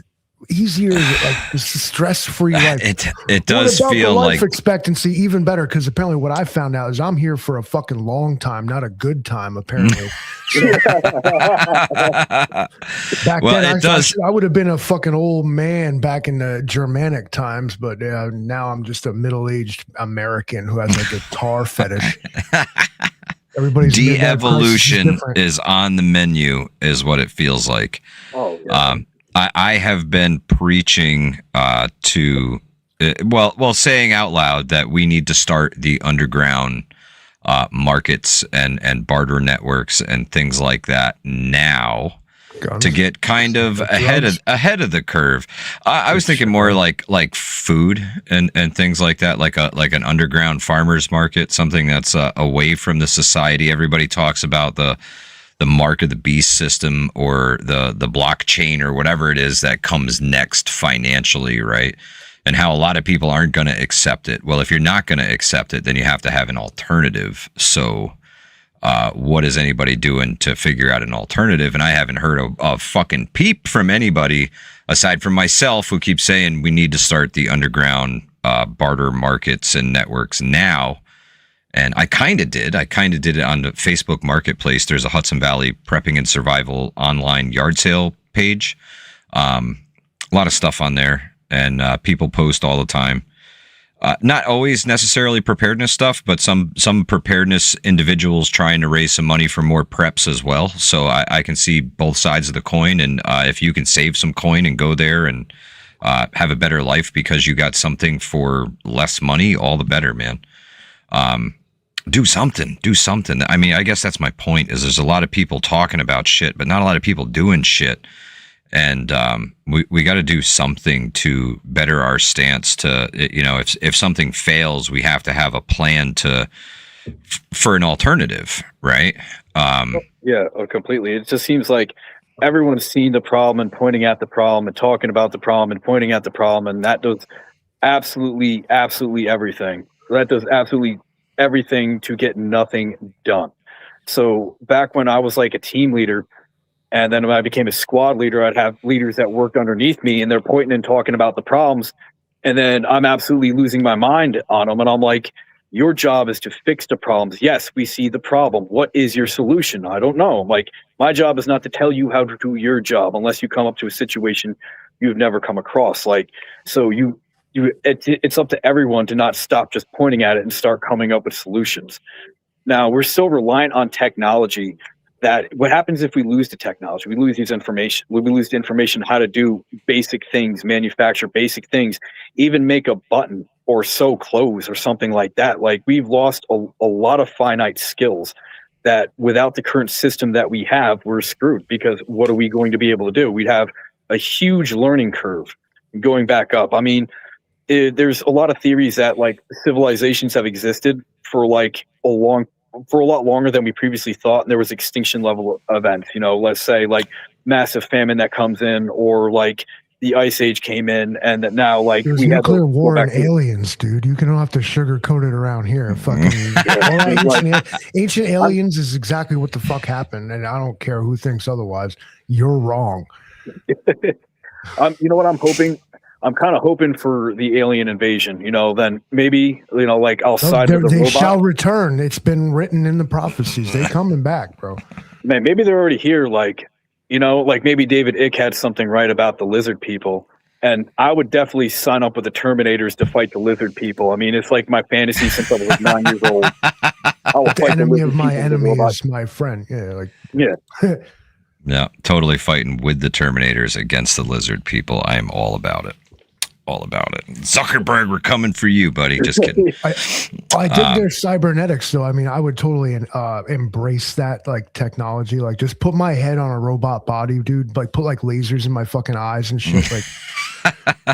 easier, like just stress-free life. It does feel life like expectancy even better, because apparently what I found out is I'm here for a fucking long time, not a good time. Apparently, back then I would have been a fucking old man back in the Germanic times, but now I'm just a middle-aged American who has a guitar fetish. Everybody's de-evolution is on the menu, is what it feels like. Oh yeah. I have been preaching saying out loud that we need to start the underground markets and barter networks and things like that now to get kind of ahead of the curve. I was thinking more like food and things like that, like an underground farmers market, something that's away from the society. Everybody talks about the mark of the beast system or the blockchain or whatever it is that comes next financially, right? And how a lot of people aren't going to accept it. Well, if you're not going to accept it, then you have to have an alternative. So what is anybody doing to figure out an alternative? And I haven't heard a fucking peep from anybody aside from myself, who keeps saying we need to start the underground barter markets and networks now. And I kind of did. it on the Facebook Marketplace. There's a Hudson Valley Prepping and Survival online yard sale page. A lot of stuff on there, and people post all the time. Not always necessarily preparedness stuff, but some preparedness individuals trying to raise some money for more preps as well. So I can see both sides of the coin. And if you can save some coin and go there and have a better life because you got something for less money, all the better, man. Do something. I mean, I guess that's my point, is there's a lot of people talking about shit, but not a lot of people doing shit. And we got to do something to better our stance to, if something fails, we have to have a plan for an alternative, right? Yeah, completely. It just seems like everyone's seen the problem and pointing at the problem and talking about the problem and pointing at the problem. And that does absolutely everything. That does absolutely everything to get nothing done. So back when I was like a team leader, and then when I became a squad leader, I'd have leaders that worked underneath me, and they're pointing and talking about the problems, and then I'm absolutely losing my mind on them. And I'm like, your job is to fix the problems. Yes, we see the problem. What is your solution? I don't know. Like, my job is not to tell you how to do your job unless you come up to a situation you've never come across. Like, so it's up to everyone to not stop just pointing at it and start coming up with solutions. Now, we're still reliant on technology. That what happens if we lose the technology? We lose this information. We lose the information how to do basic things, manufacture basic things, even make a button or sew clothes or something like that. Like, we've lost a lot of finite skills that without the current system that we have, we're screwed, because what are we going to be able to do? We'd have a huge learning curve going back up. I mean, there's a lot of theories that like civilizations have existed for like a lot longer than we previously thought, and there was extinction level events. Let's say like massive famine that comes in, or like the Ice Age came in, and that now like There's we had to nuclear go war back and to aliens, dude. You don't have to sugarcoat it around here. Fucking all that ancient aliens is exactly what the fuck happened, and I don't care who thinks otherwise. You're wrong. You know what I'm hoping? I'm kind of hoping for the alien invasion. You know, then maybe like I'll side with the they robot. shall return. It's been written in the prophecies. They coming back, bro. Man, maybe they're already here. Like maybe David Icke had something right about the lizard people. And I would definitely sign up with the Terminators to fight the lizard people. I mean, it's like my fantasy since I was like 9 years old. I will The enemy of my enemy is my friend. Yeah, Yeah, totally fighting with the Terminators against the lizard people. I am all about it. All about it. Zuckerberg, we're coming for you, buddy. Just kidding. I dig their cybernetics, though. I mean, I would totally embrace that like technology. Like, just put my head on a robot body, dude. Like, put like lasers in my fucking eyes and shit. Like,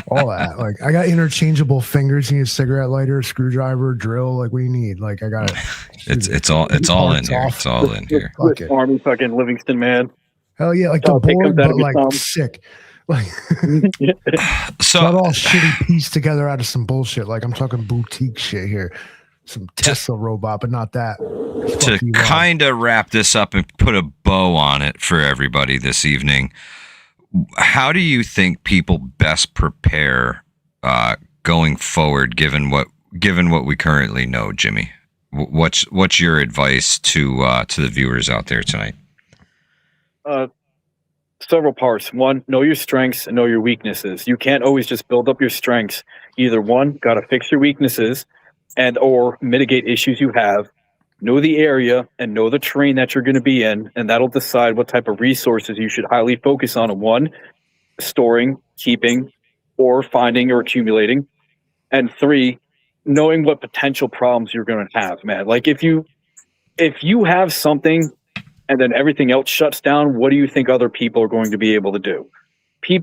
all that. Like, I got interchangeable fingers. You need a cigarette lighter, a screwdriver, drill. Like, what do you need? Like, I got it. It's all in here. It's all in here. Army fucking Livingston man. Hell yeah, like the board, but like sick. Like, so not all shitty pieced together out of some bullshit. Like, I'm talking boutique shit here. Some Tesla robot, but not that. To kind of wrap this up and put a bow on it for everybody this evening, how do you think people best prepare going forward, given what we currently know, Jimmy? What's your advice to the viewers out there tonight? Several parts. One, know your strengths and know your weaknesses. You can't always just build up your strengths. Either one, got to fix your weaknesses and or mitigate issues you have. Know the area and know the terrain that you're going to be in, and that'll decide what type of resources you should highly focus on. One, storing, keeping, or finding or accumulating. And three, knowing what potential problems you're going to have, man. Like if you have something and then everything else shuts down, what do you think other people are going to be able to do?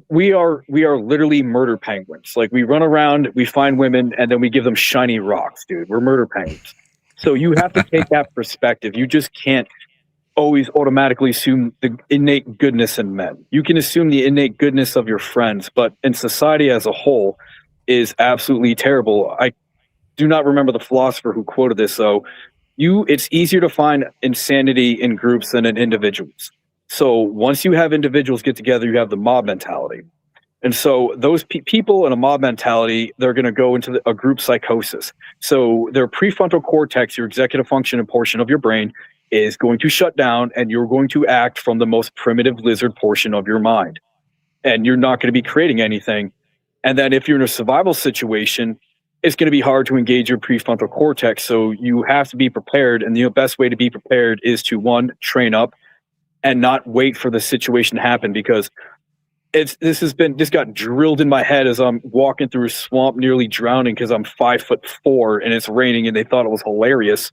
We are literally murder penguins. Like, we run around, we find women, and then we give them shiny rocks, dude. We're murder penguins. So you have to take that perspective. You just can't always automatically assume the innate goodness in men. You can assume the innate goodness of your friends, but in society as a whole is absolutely terrible. I do not remember the philosopher who quoted this, though. It's easier to find insanity in groups than in individuals. So once you have individuals get together, you have the mob mentality. And so those people in a mob mentality, they're going to go into a group psychosis. So their prefrontal cortex, your executive function and portion of your brain, is going to shut down, and you're going to act from the most primitive lizard portion of your mind. And you're not going to be creating anything. And then if you're in a survival situation, it's going to be hard to engage your prefrontal cortex. So you have to be prepared. And the best way to be prepared is to, one, train up and not wait for the situation to happen, because this got drilled in my head as I'm walking through a swamp nearly drowning because I'm 5'4" and it's raining and they thought it was hilarious.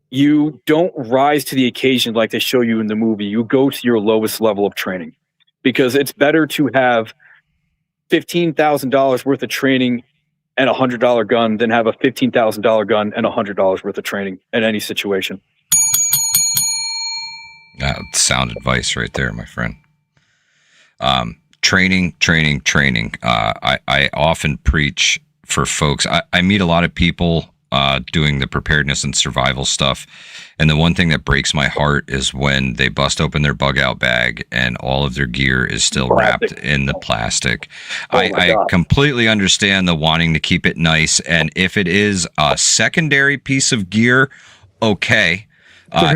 You don't rise to the occasion like they show you in the movie. You go to your lowest level of training, because it's better to have $15,000 worth of training and a $100 gun than have a $15,000 gun and $100 worth of training in any situation. Sound advice right there, my friend. Training. I often preach for folks. I meet a lot of people doing the preparedness and survival stuff. And the one thing that breaks my heart is when they bust open their bug out bag and all of their gear is still wrapped in the plastic. I completely understand the wanting to keep it nice. And if it is a secondary piece of gear, okay.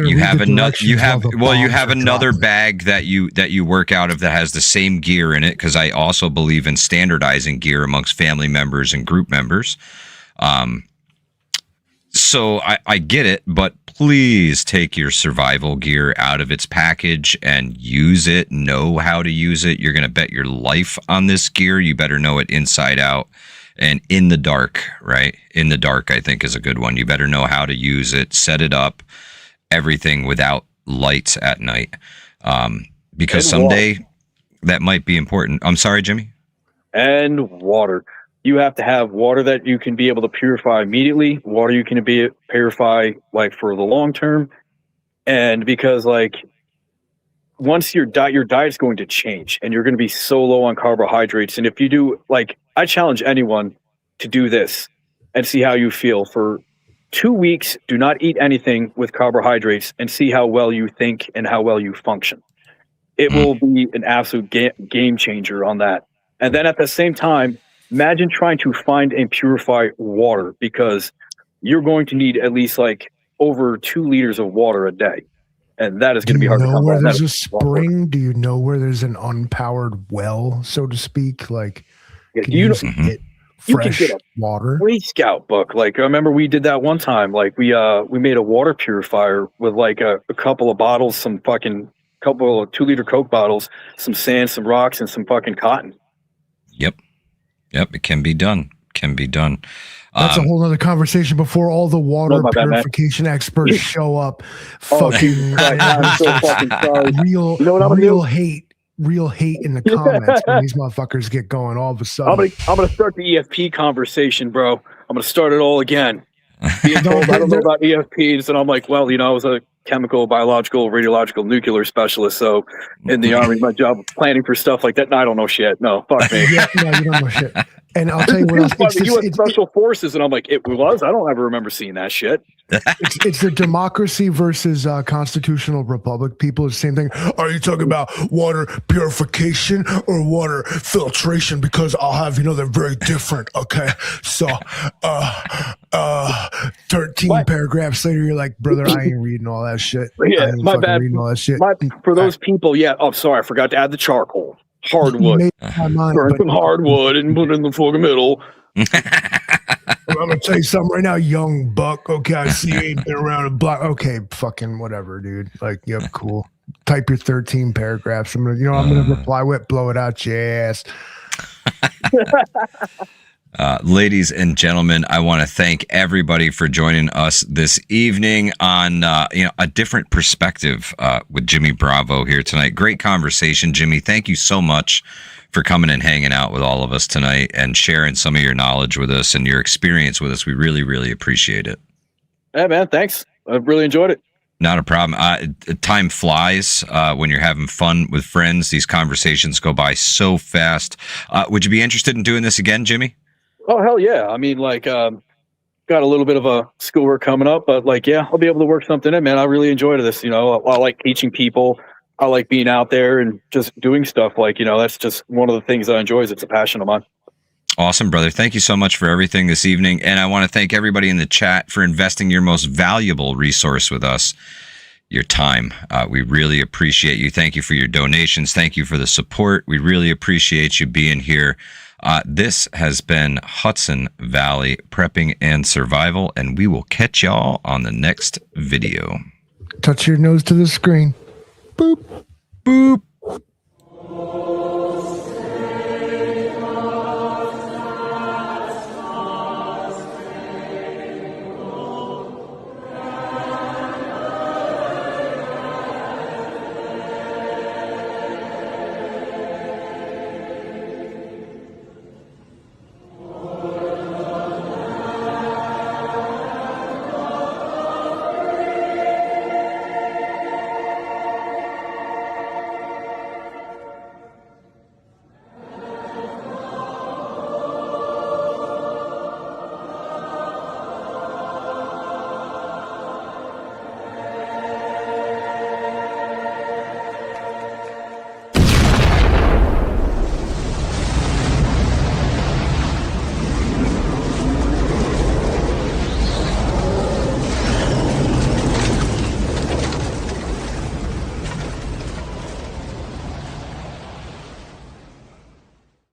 You have another bag that you work out of that has the same gear in it, because I also believe in standardizing gear amongst family members and group members. So I get it, but please take your survival gear out of its package and use it. Know how to use it. You're going to bet your life on this gear. You better know it inside out and in the dark, right? In the dark, I think, is a good one. You better know how to use it, set it up, everything without lights at night. Because someday that might be important. I'm sorry, Jimmy? And water. You have to have water that you can be able to purify immediately, water you can purify like for the long term. And because like once your diet's going to change, and you're going to be so low on carbohydrates. And if you do, like, I challenge anyone to do this and see how you feel for 2 weeks. Do not eat anything with carbohydrates and see how well you think and how well you function. It will be an absolute game changer on that. And then at the same time, imagine trying to find and purify water, because you're going to need at least like over 2 liters of water a day. And that is going to be hard to come by. Do you know where there's a spring? Do you know where there's an unpowered well, so to speak? Like, can you get fresh water? Boy Scout book. Like, I remember we did that one time. Like, we made a water purifier with like a couple of bottles, some fucking couple of 2-liter Coke bottles, some sand, some rocks, and some fucking cotton. Yep. It can be done. That's a whole other conversation before all the water purification experts show up. Fucking I'm so fucking sorry. real hate in the comments when these motherfuckers get going all of a sudden. I'm gonna start the EFP conversation, bro. I'm gonna start it all again. Being told I don't know about EFPs, and I'm like, well, I was a chemical, biological, radiological, nuclear specialist. So in the Army, my job was planning for stuff like that. No, I don't know shit. No, fuck me. No, you don't know shit. And I'll tell you what else. The U.S. Special Forces, and I'm like, it was? I don't ever remember seeing that shit. It's the democracy versus constitutional republic. People, it's the same thing. Are you talking about water purification or water filtration? Because I'll have, they're very different. Okay. So, 13 paragraphs later, you're like, brother, I ain't reading all that shit. Yeah, my bad. Reading all that shit. For those people, oh, sorry, I forgot to add the charcoal. Hardwood. Burn some hardwood and put it in the fucking middle. I'm gonna tell you something right now, young buck. Okay, I see you ain't been around the block. Okay, fucking whatever, dude. Like, yep, cool. Type your 13 paragraphs. I'm gonna reply with, blow it out your ass. Ladies and gentlemen, I want to thank everybody for joining us this evening on a different perspective with Jimmy Bravo here tonight. Great conversation, Jimmy. Thank you so much for coming and hanging out with all of us tonight and sharing some of your knowledge with us and your experience with us. We really, really appreciate it. Yeah, man. Thanks. I really enjoyed it. Not a problem. Time flies when you're having fun with friends. These conversations go by so fast. Would you be interested in doing this again, Jimmy? Oh, hell yeah. I mean, like, got a little bit of a schoolwork coming up, but like, yeah, I'll be able to work something in, man. I really enjoyed this. I like teaching people. I like being out there and just doing stuff. Like, that's just one of the things I enjoy. It's a passion of mine. Awesome, brother. Thank you so much for everything this evening. And I want to thank everybody in the chat for investing your most valuable resource with us, your time. We really appreciate you. Thank you for your donations. Thank you for the support. We really appreciate you being here. This has been Hudson Valley Prepping and Survival, and we will catch y'all on the next video. Touch your nose to the screen. Boop. Boop.